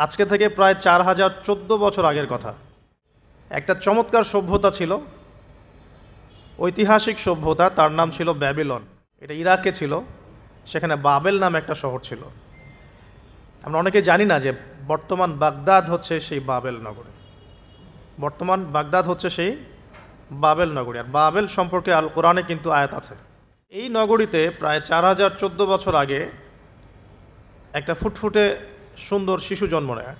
আজকে থেকে প্রায় 4014 বছর আগের কথা। একটা চমৎকার সভ্যতা ছিল, ঐতিহাসিক সভ্যতা, তার নাম ছিল ব্যাবিলন। এটা ইরাকে ছিল, সেখানে বাবেল নামে একটা শহর ছিল। আমরা অনেকে জানি না যে বর্তমান বাগদাদ হচ্ছে সেই বাবেল নগরী। বর্তমান বাগদাদ হচ্ছে সেই বাবেল নগরী। আর বাবেল সম্পর্কে আল কোরআনে কিন্তু আয়াত আছে। এই নগরীতে প্রায় 4014 বছর আগে একটা ফুটফুটে সুন্দর শিশু জন্ম নেয়।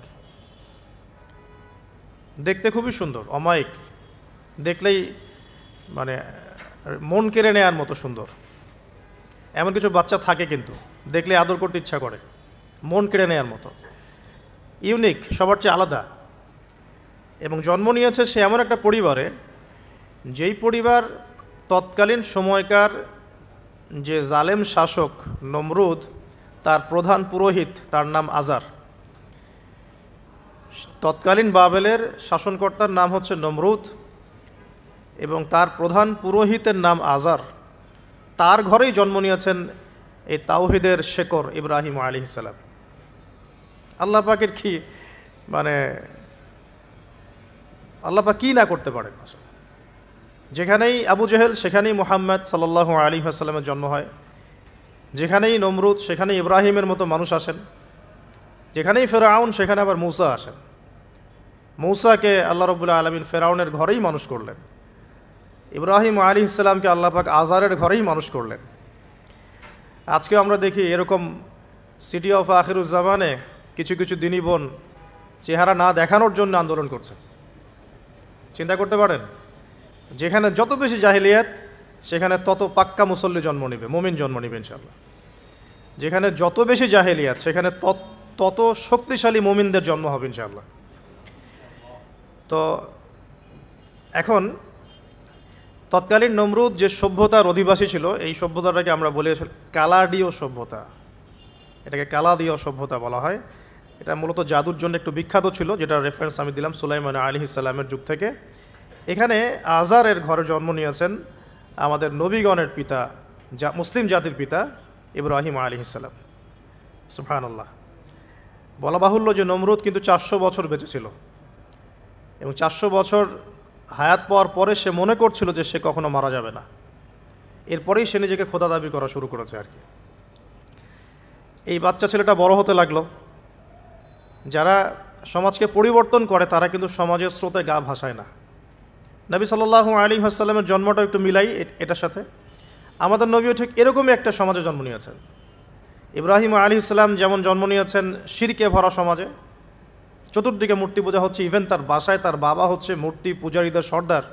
দেখতে খুবই সুন্দর, অমায়িক, দেখলেই মানে মন কেড়ে নেওয়ার মতো সুন্দর। এমন কিছু বাচ্চা থাকে কিন্তু দেখলে আদর করতে ইচ্ছা করে, মন কেড়ে নেওয়ার মতো, ইউনিক, সবার চেয়ে আলাদা। এবং জন্ম নিয়েছে সে এমন একটা পরিবারে, যেই পরিবার তৎকালীন সময়কার যে জালেম শাসক নমরুদ, তার প্রধান পুরোহিত, তার নাম আজার। তৎকালীন বাবেলের শাসনকর্তার নাম হচ্ছে নমরুদ এবং তার প্রধান পুরোহিতের নাম আজার। তার ঘরেই জন্ম নিয়েছেন এই তাওহিদের শেকর ইব্রাহিম আলাইহিস সালাম। আল্লাহ পাকের কি মানে আল্লাহ পাক কি না করতে পারেন। যেখানেই আবু জেহেল সেখানেই মুহাম্মদ সাল্লাল্লাহু আলাইহি ওয়াসাল্লামের জন্ম হয়, যেখানেই নমরুদ সেখানেই ইব্রাহিমের মতো মানুষ আসেন, যেখানেই ফেরাউন সেখানে আবার মূসা আসেন। মূসাকে আল্লাহ রাব্বুল আলামিন ফেরাউনের ঘরেই মানুষ করলেন, ইব্রাহিম আলাইহিস সালামকে আল্লাহ পাক আজারের ঘরেই মানুষ করলেন। আজকে আমরা দেখি এরকম সিটি অফ আখিরুজ্জামানে কিছু কিছু দিনী বোন চেহারা না দেখানোর জন্য আন্দোলন করছে। চিন্তা করতে পারেন, যেখানে যত বেশি জাহিলিয়াত সেখানে তত পাক্কা মুসল্লি জন্ম নেবে, মুমিন জন্ম নেবে ইনশাআল্লাহ। যেখানে যত বেশি জাহিলিয়াত সেখানে তত শক্তিশালী মুমিনদের জন্ম হবে ইনশাআল্লাহ। তো এখন তৎকালীন নমরুদ যে সভ্যতার অধিবাসী ছিল, এই সভ্যতাটাকে আমরা বলি কালাডীয় সভ্যতা। এটাকে কালাডীয় সভ্যতা বলা হয়। এটা মূলত জাদুর জন্য একটু বিখ্যাত ছিল, যেটা রেফারেন্স আমি দিলাম সুলাইমান আলাইহিস সালামের যুগ থেকে। এখানে আজারের ঘরে জন্ম নিয়েছেন আমাদের নবীগণের পিতা, মুসলিম জাতির পিতা ইব্রাহিম আলাইহিস সালাম। সুবহানাল্লাহ। বলা বাহুল্য যে নমরুদ কিন্তু 400 বছর বেঁচে ছিল এবং 400 বছর হায়াত পাওয়ার পরে সে মনে করছিল যে সে কখনো মারা যাবে না। এরপরেই সে নিজেকে খোদা দাবি করা শুরু করেছে আর কি। এই বাচ্চা ছেলেটা বড় হতে লাগলো। যারা সমাজকে পরিবর্তন করে তারা কিন্তু সমাজের স্রোতে গা ভাসায় না। নবী সাল্লাল্লাহু আলাইহি ওয়াসাল্লামের জন্মটা একটু মিলাই এটার সাথে। আমাদের নবীও ঠিক এরকমই একটা সমাজে জন্ম নিয়েছেন। ইব্রাহিম আলাইহিস সালাম যেমন জন্ম নিয়েছেন শিরকে ভরা সমাজে, চতুর্দিকে মূর্তি পূজা হচ্ছে, ইভেন তার বাসায় তার বাবা হচ্ছে মূর্তি পূজারীদের সর্দার,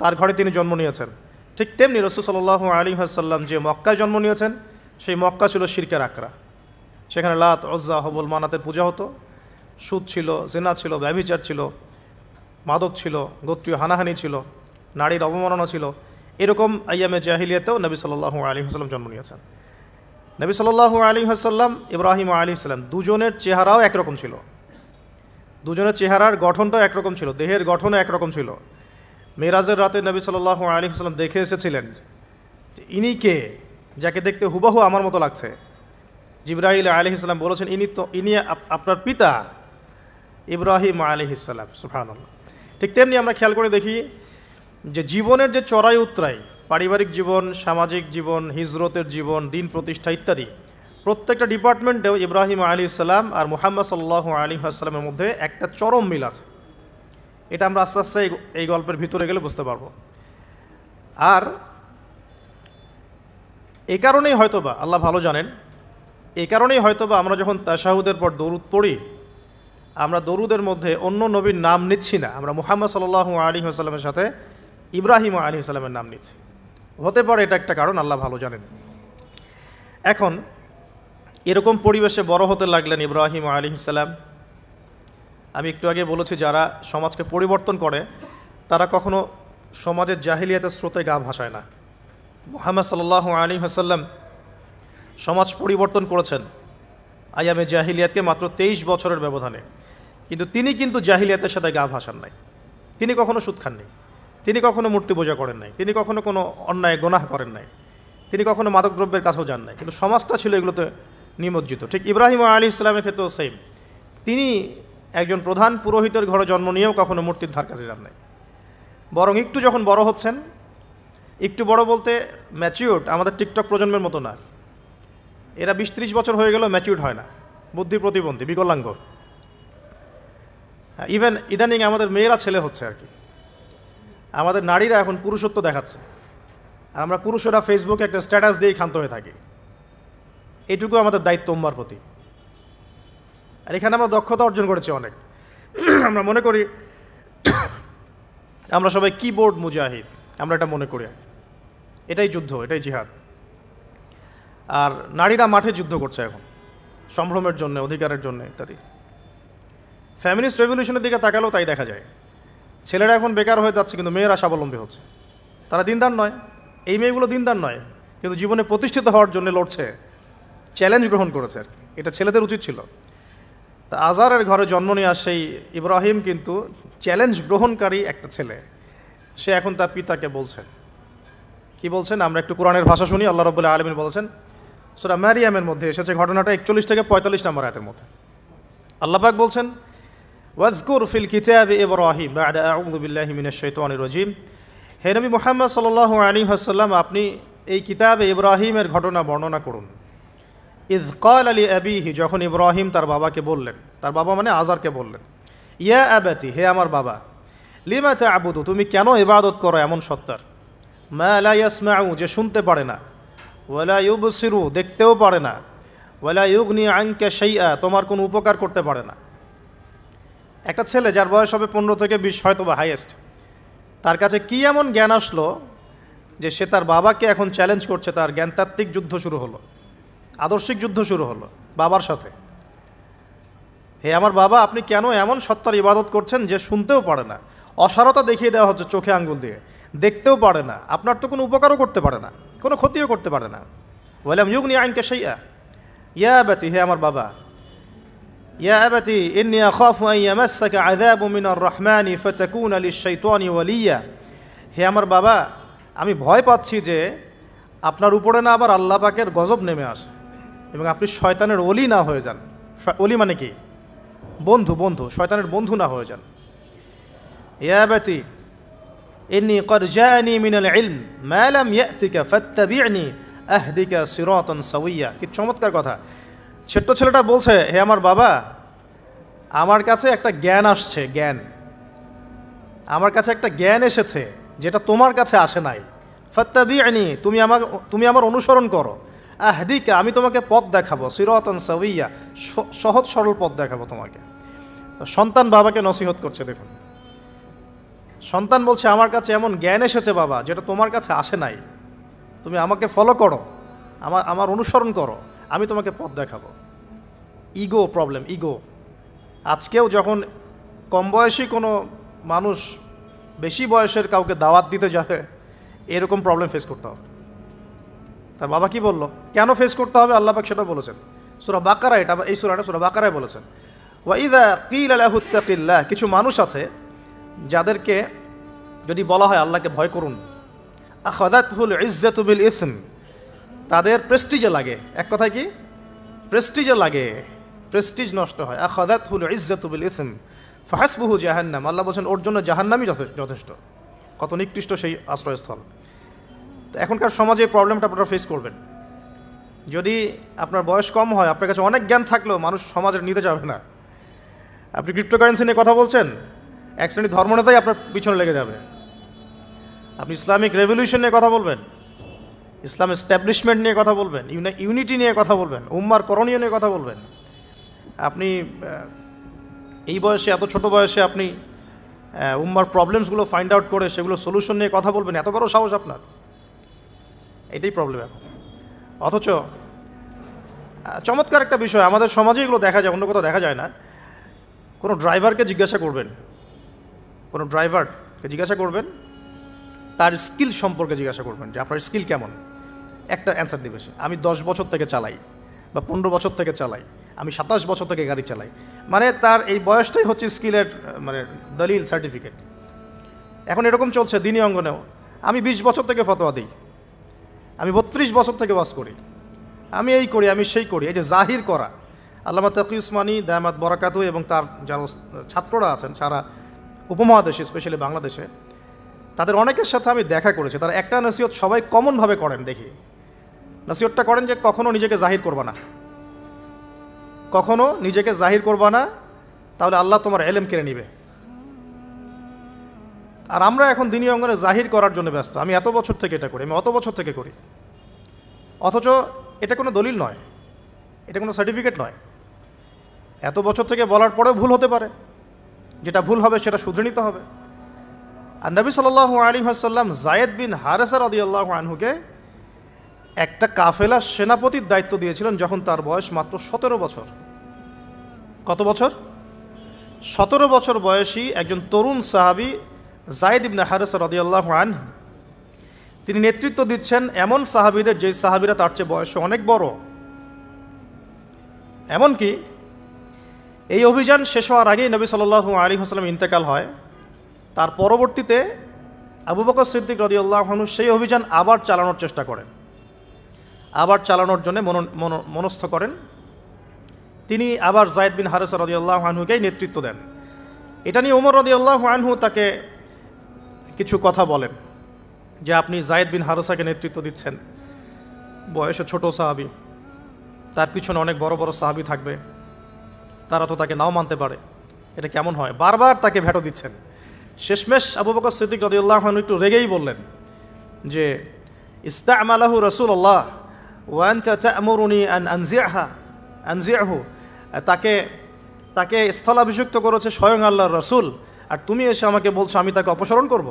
তার ঘরে তিনি জন্ম নিয়েছেন। ঠিক তেমনি রাসূল সাল্লাল্লাহু আলাইহি ওয়াসাল্লাম যে মক্কায় জন্ম নিয়েছেন, সেই মক্কা ছিল শিরকের আকড়া। সেখানে লাত, উজ্জা, হবল, মানাতের পূজা হতো, সুদ ছিল, জিনা ছিল, ব্যভিচার ছিল, মাদক ছিল, গোত্রীয় হানাহানি ছিল, নারীর অবমাননা ছিল। এরকম আইয়ামে জাহিলিয়াতেও নবী সাল্লাল্লাহু আলাইহি ওয়াসাল্লাম জন্ম নিয়েছেন। নবী সাল্লাল্লাহু আলাইহি ওয়াসাল্লাম, ইব্রাহিম আলাইহিস সালাম, দুজনের চেহারাও একরকম ছিল। দুজনের চেহারার গঠনটাও একরকম ছিল, দেহের গঠনও একরকম ছিল। মেরাজের রাতে নবী সাল্লাল্লাহু আলাইহি ওয়াসাল্লাম দেখে এসেছিলেন যে ইনি কে, যাকে দেখতে হুবহু আমার মতো লাগছে। জিবরাইল আলাইহিস সালাম বলেছেন ইনি আপনার পিতা ইব্রাহিম আলাইহিস সালাম। সুবহানাল্লাহ। ঠিক তেমনি আমরা খেয়াল করে দেখি যে জীবনের যে চড়াই উতরাই, পারিবারিক জীবন, সামাজিক জীবন, হিজরতের জীবন, দিন প্রতিষ্ঠা ইত্যাদি, প্রত্যেকটা ডিপার্টমেন্টেও ইব্রাহিম আলাইহিস সালাম আর মুহাম্মদ সাল্লাল্লাহু আলাইহি ওয়াসাল্লামের মধ্যে একটা চরম মিল আছে। এটা আমরা আস্তে আস্তে এই গল্পের ভিতরে গেলে বুঝতে পারবো। আর এই কারণেই হয়তোবা আল্লাহ ভালো জানেন, এই কারণেই হয়তোবা আমরা যখন তাশাহুদের পর দরুদ পড়ি, আমরা দরুদের মধ্যে অন্য নবীর নাম নিচ্ছি না, আমরা মুহাম্মদ সাল্লাল্লাহু আলাইহি ওয়াসাল্লামের সাথে ইব্রাহিম আলাইহিস সালামের নাম নিচ্ছি। হতে পারে এটা একটা কারণ, আল্লাহ ভালো জানেন। এখন এরকম পরিবেশে বড় হতে লাগলেন ইব্রাহিম আলাইহিস সালাম। আমি একটু আগে বলেছি যারা সমাজকে পরিবর্তন করে তারা কখনো সমাজের জাহিলিয়াতের স্রোতে গা ভাসায় না। মুহাম্মদ সাল্লাল্লাহু আলাইহি ওয়াসাল্লাম সমাজ পরিবর্তন করেছেন আইয়ামে জাহিলিয়াতকে মাত্র 23 বছরের ব্যবধানে, কিন্তু তিনি কিন্তু জাহিলিয়াতের সাথে গা ভাসান নাই। তিনি কখনো সুদ খাননি, তিনি কখনো মূর্তি পূজা করেন নাই, তিনি কখনো কোনো অন্যায় গুনাহ করেন নাই, তিনি কখনো মাদকদ্রব্যের কাছেও যান নাই, কিন্তু সমাজটা ছিল এগুলোতে নিমজ্জিত। ঠিক ইব্রাহিম আলাইহিস সালামের ক্ষেত্রেও সেম। তিনি একজন প্রধান পুরোহিতের ঘরে জন্ম নিয়েও কখনো মূর্তির ধার কাছে যান নাই, বরং একটু যখন বড় হচ্ছেন, একটু বড় বলতে ম্যাচিউরড, আমাদের টিকটক প্রজন্মের মতো না, এরা 20-30 বছর হয়ে গেল ম্যাচিউরড হয় না, বুদ্ধি প্রতিবন্ধী, বিকলাঙ্গ। ইভেন ইদানিং আমাদের মেয়েরা ছেলে হচ্ছে আর কি, আমাদের নারীরা এখন পুরুষত্ব দেখাচ্ছে, আর আমরা পুরুষেরা ফেসবুকে একটা স্ট্যাটাস দিয়েই ক্ষান্ত হয়ে থাকি। এটুকু আমাদের দায়িত্ব উম্মার প্রতি। আর এখানে আমরা দক্ষতা অর্জন করেছি অনেক। আমরা মনে করি আমরা সবাই কিবোর্ড মুজাহিদ, আমরা এটা মনে করি, এটাই যুদ্ধ, এটাই জিহাদ। আর নারীরা মাঠে যুদ্ধ করছে এখন সম্ভ্রমের জন্য, অধিকারের জন্য ইত্যাদি। ফ্যামিলিস্ট রেভলিউশনের দিকে তাকালেও তাই দেখা যায়। ছেলেরা এখন বেকার হয়ে যাচ্ছে, কিন্তু মেয়েরা স্বাবলম্বী হচ্ছে। তারা দিনদার নয়, এই মেয়েগুলো দিনদার নয়, কিন্তু জীবনে প্রতিষ্ঠিত হওয়ার জন্য লড়ছে, চ্যালেঞ্জ গ্রহণ করেছে আর কি। এটা ছেলেদের উচিত ছিল। তা আজারের ঘরে জন্ম নেওয়া সেই ইব্রাহিম কিন্তু চ্যালেঞ্জ গ্রহণকারী একটা ছেলে। সে এখন তার পিতাকে বলছেন, কি বলছেন আমরা একটু কোরআনের ভাষা শুনি। আল্লাহ রাব্বুল আলামিন বলেছেন, সূরা মারিয়ামের মধ্যে এসেছে ঘটনাটা 41 থেকে 45 নম্বর আয়াতের মধ্যে। আল্লাহ পাক বলছেন, ওয়াজকুর ফিল কিতাবি ইব্রাহিম বা'দা আউযু বিল্লাহি মিনাশ শাইতানির রাজিম। হে নবী মুহাম্মদ সাল্লাল্লাহু আলাইহি ওয়াসাল্লাম, আপনি এই কিতাবে ইব্রাহিমের ঘটনা বর্ণনা করুন। ইয ক্বালা লি আবিহি, যখন ইব্রাহিম তার বাবাকে বললেন, তার বাবা মানে আজারকে বললেন, ইয়া আবাতি, হে আমার বাবা, লিমা তা'বুদু, তুমি কেন ইবাদত করো এমন সত্তার, মা লা ইয়াসমাউ, যে শুনতে পারে না, ওয়ালা ইউবসিরু, দেখতেও পারে না, ওয়ালা ইউগনি আনকা শাইআ, তোমার কোনো উপকার করতে পারে না। একটা ছেলে যার বয়স হবে 15 থেকে 20 হয়তো বা হাইয়েস্ট, তার কাছে কি এমন জ্ঞান আসলো যে সে তার বাবাকে এখন চ্যালেঞ্জ করছে, তার জ্ঞানতাত্ত্বিক যুদ্ধ শুরু হলো, আদর্শিক যুদ্ধ শুরু হলো বাবার সাথে। হে আমার বাবা, আপনি কেন এমন সত্তার ইবাদত করছেন যে শুনতেও পারে না, অসারতা দেখিয়ে দেওয়া হচ্ছে চোখে আঙ্গুল দিয়ে, দেখতেও পারে না, আপনার তো কোনো উপকারও করতে পারে না, কোনো ক্ষতিও করতে পারে না। ওয়ালাম ইউগনি আনকা শাইআ, ইয়া আবাতি, হে আমার বাবা, ইয়া আবাতি ইন্নী আখাফু আন ইয়ামাসসাকা আযাবু মিনার রাহমানি ফাতাকুনা লিশ-শাইতানি ওয়ালিয়া, হে আমার বাবা, আমি ভয় পাচ্ছি যে আপনার উপরে না আবার আল্লাহ পাকের গজব নেমে আসে এবং আপনি শয়তানের ওলি না হয়ে যান। ওলি মানে কি? বন্ধু, বন্ধু, শয়তানের বন্ধু না হয়ে যান। ইয়া আবাতি ইন্নী ক্বাদ জাআনি মিনাল ইলম মা লাম ইয়াতিকা ফাত্তাবি'নি আহদিকা সিরাতান সাওয়িয়া। কি চমৎকার কথা! ছোট্ট ছেলেটা বলছে, হে আমার বাবা, আমার কাছে একটা জ্ঞান আসছে, জ্ঞান, আমার কাছে একটা জ্ঞান এসেছে যেটা তোমার কাছে আসে নাই। ফাত্তাবি'নি, তুমি আমার অনুসরণ করো। আহদিকা, আমি তোমাকে পথ দেখাবো। সিরাতান সাওয়িয়া, সহজ সরল পথ দেখাবো তোমাকে। সন্তান বাবাকে নসিহত করছে, দেখুন, সন্তান বলছে আমার কাছে এমন জ্ঞান এসেছে বাবা যেটা তোমার কাছে আসে নাই, তুমি আমাকে ফলো করো, আমার অনুসরণ করো, আমি তোমাকে পথ দেখাবো। Ego problem, ego. আজকেও যখন কম বয়সী কোনো মানুষ বেশি বয়সের কাউকে দাওয়াত দিতে যাবে, এরকম প্রবলেম ফেস করতে হবে। তার বাবা কি বলল, কেন ফেস করতে হবে আল্লাহ পাক সেটা বলেছেন সূরা বাকারা, এটা এই সূরাটা সূরা বাকারায় বলেছেন। ওয়া ইযা কিলা লাহু ইত্তাকিল্লাহ, কিছু মানুষ আছে যাদেরকে যদি বলা হয় আল্লাহকে ভয় করুন, আখাযাতহুল ইজ্জাতু বিল ইসম, তাদের প্রেস্টিজে লাগে। এক কথায় কি? প্রেস্টিজে লাগে, প্রেস্টিজ নষ্ট হয়। আখাযাতহুল ইজ্জাতু বিল ইসম ফাহাসবুহু জাহান্নাম, আল্লাহ বলছেন ওর জন্য জাহান্নামই যথেষ্ট। কত নিকৃষ্ট সেই আশ্রয়স্থল। তো এখনকার সমাজে এই প্রবলেমটা আপনারা ফেস করবেন। যদি আপনার বয়স কম হয়, আপনার কাছে অনেক জ্ঞান থাকলেও মানুষ সমাজের নিতে যাবে না। আপনি ক্রিপ্টোকারেন্সি নিয়ে কথা বলছেন, এক শ্রেণীর ধর্মনেতাই আপনার পিছনে লেগে যাবে। আপনি ইসলামিক রেভলিউশন নিয়ে কথা বলবেন, ইসলাম এস্টাবলিশমেন্ট নিয়ে কথা বলবেন, ইউনিটি নিয়ে কথা বলবেন, উম্মার করণীয় নিয়ে কথা বলবেন। আপনি এই বয়সে, এত ছোট বয়সে আপনি উম্মার প্রবলেমসগুলো ফাইন্ড আউট করে সেগুলো সলিউশন নিয়ে কথা বলবেন, এত বড় সাহস আপনার? এটাই প্রবলেম এখন। অথচ চমৎকার একটা বিষয়, আমাদের সমাজে এগুলো দেখা যায়, অন্য কোথাও দেখা যায় না। কোনো ড্রাইভারকে জিজ্ঞাসা করবেন, কোনো ড্রাইভারকে জিজ্ঞাসা করবেন, তার স্কিল সম্পর্কে জিজ্ঞাসা করবেন যে আপনার স্কিল কেমন। একটা অ্যান্সার দিবে সে, আমি 10 বছর থেকে চালাই, বা 15 বছর থেকে চালাই, আমি 27 বছর থেকে গাড়ি চালাই। মানে তার এই বয়সটাই হচ্ছে স্কিলের মানে দলিল, সার্টিফিকেট। এখন এরকম চলছে দিনী অঙ্গনেও, আমি 20 বছর থেকে ফতোয়া দিই, আমি 32 বছর থেকে ওয়াজ করি, আমি এই করি, আমি সেই করি। এই যে জাহির করা, আল্লামা তাকি উসমানী দায়ামাত বরাকাতু এবং তার যারা ছাত্ররা আছেন সারা উপমহাদেশে, স্পেশালি বাংলাদেশে, তাদের অনেকের সাথে আমি দেখা করেছি। তারা একটা নসিহত সবাই কমনভাবে করেন, দেখি নসিহতটা করেন যে কখনো নিজেকে জাহির করবা না, কখনো নিজেকে জাহির করবা না, তাহলে আল্লাহ তোমার এলেম কেড়ে নিবে। আর আমরা এখন দিনী অঙ্গনে জাহির করার জন্য ব্যস্ত। আমি এত বছর থেকে এটা করি, আমি অত বছর থেকে করি, অথচ এটা কোনো দলিল নয়, এটা কোনো সার্টিফিকেট নয়। এত বছর থেকে বলার পরেও ভুল হতে পারে, যেটা ভুল হবে সেটা শুধরে নিতে হবে। আর নবী সাল্লাল্লাহু আলাইহি ওয়াসাল্লাম যায়েদ বিন হারেসা রাদিয়াল্লাহু আনহুকে একটা কাফেলার সেনাপতির দায়িত্ব দিয়েছিলেন যখন তার বয়স মাত্র 17 বছর। কত বছর? 17 বছর বয়সী একজন তরুণ সাহাবী যায়েদ ইবনে হারেসা রাদিয়াল্লাহু আনহু, তিনি নেতৃত্ব দিচ্ছেন এমন সাহাবীদের যে সাহাবীরা তার চেয়ে বয়সে অনেক বড়। এমনকি এই অভিযান শেষ হওয়ার আগেই নবী সাল্লাল্লাহু আলাইহি ওয়াসাল্লাম ইন্তেকাল হয়। তার পরবর্তীতে আবু বকর সিদ্দিক রাদিয়াল্লাহু আনহু সেই অভিযান আবার চালানোর চেষ্টা করেন, আবার চালানোর জন্য মনস্থ করেন। তিনি আবার যায়েদ বিন হারেসা রাদিয়াল্লাহু আনহুকেই নেতৃত্ব দেন। এটা নিয়ে ওমর রাদিয়াল্লাহু আনহু তাকে কিছু কথা বলেন যে আপনি যায়েদ বিন হারেসাকে নেতৃত্ব দিচ্ছেন, বয়সে ছোট সাহাবী, তার পিছনে অনেক বড় বড় সাহাবী থাকবে, তারা তো তাকে নাও মানতে পারে, এটা কেমন হয়? বারবার তাকে ভেটো দিচ্ছেন। শেষমেশ আবু বকর সিদ্দিক রাদিয়াল্লাহু আনহু একটু রেগেই বললেন যে ইস্তা'মালাহু রাসূলুল্লাহ ওয়া আনতা তা'মুরুনি আন আনজি'হু, তাকে স্থলাভিষিক্ত করেছে স্বয়ং আল্লাহর রাসূল, আর তুমি এসে আমাকে বলছো আমি তাকে অপসারণ করব?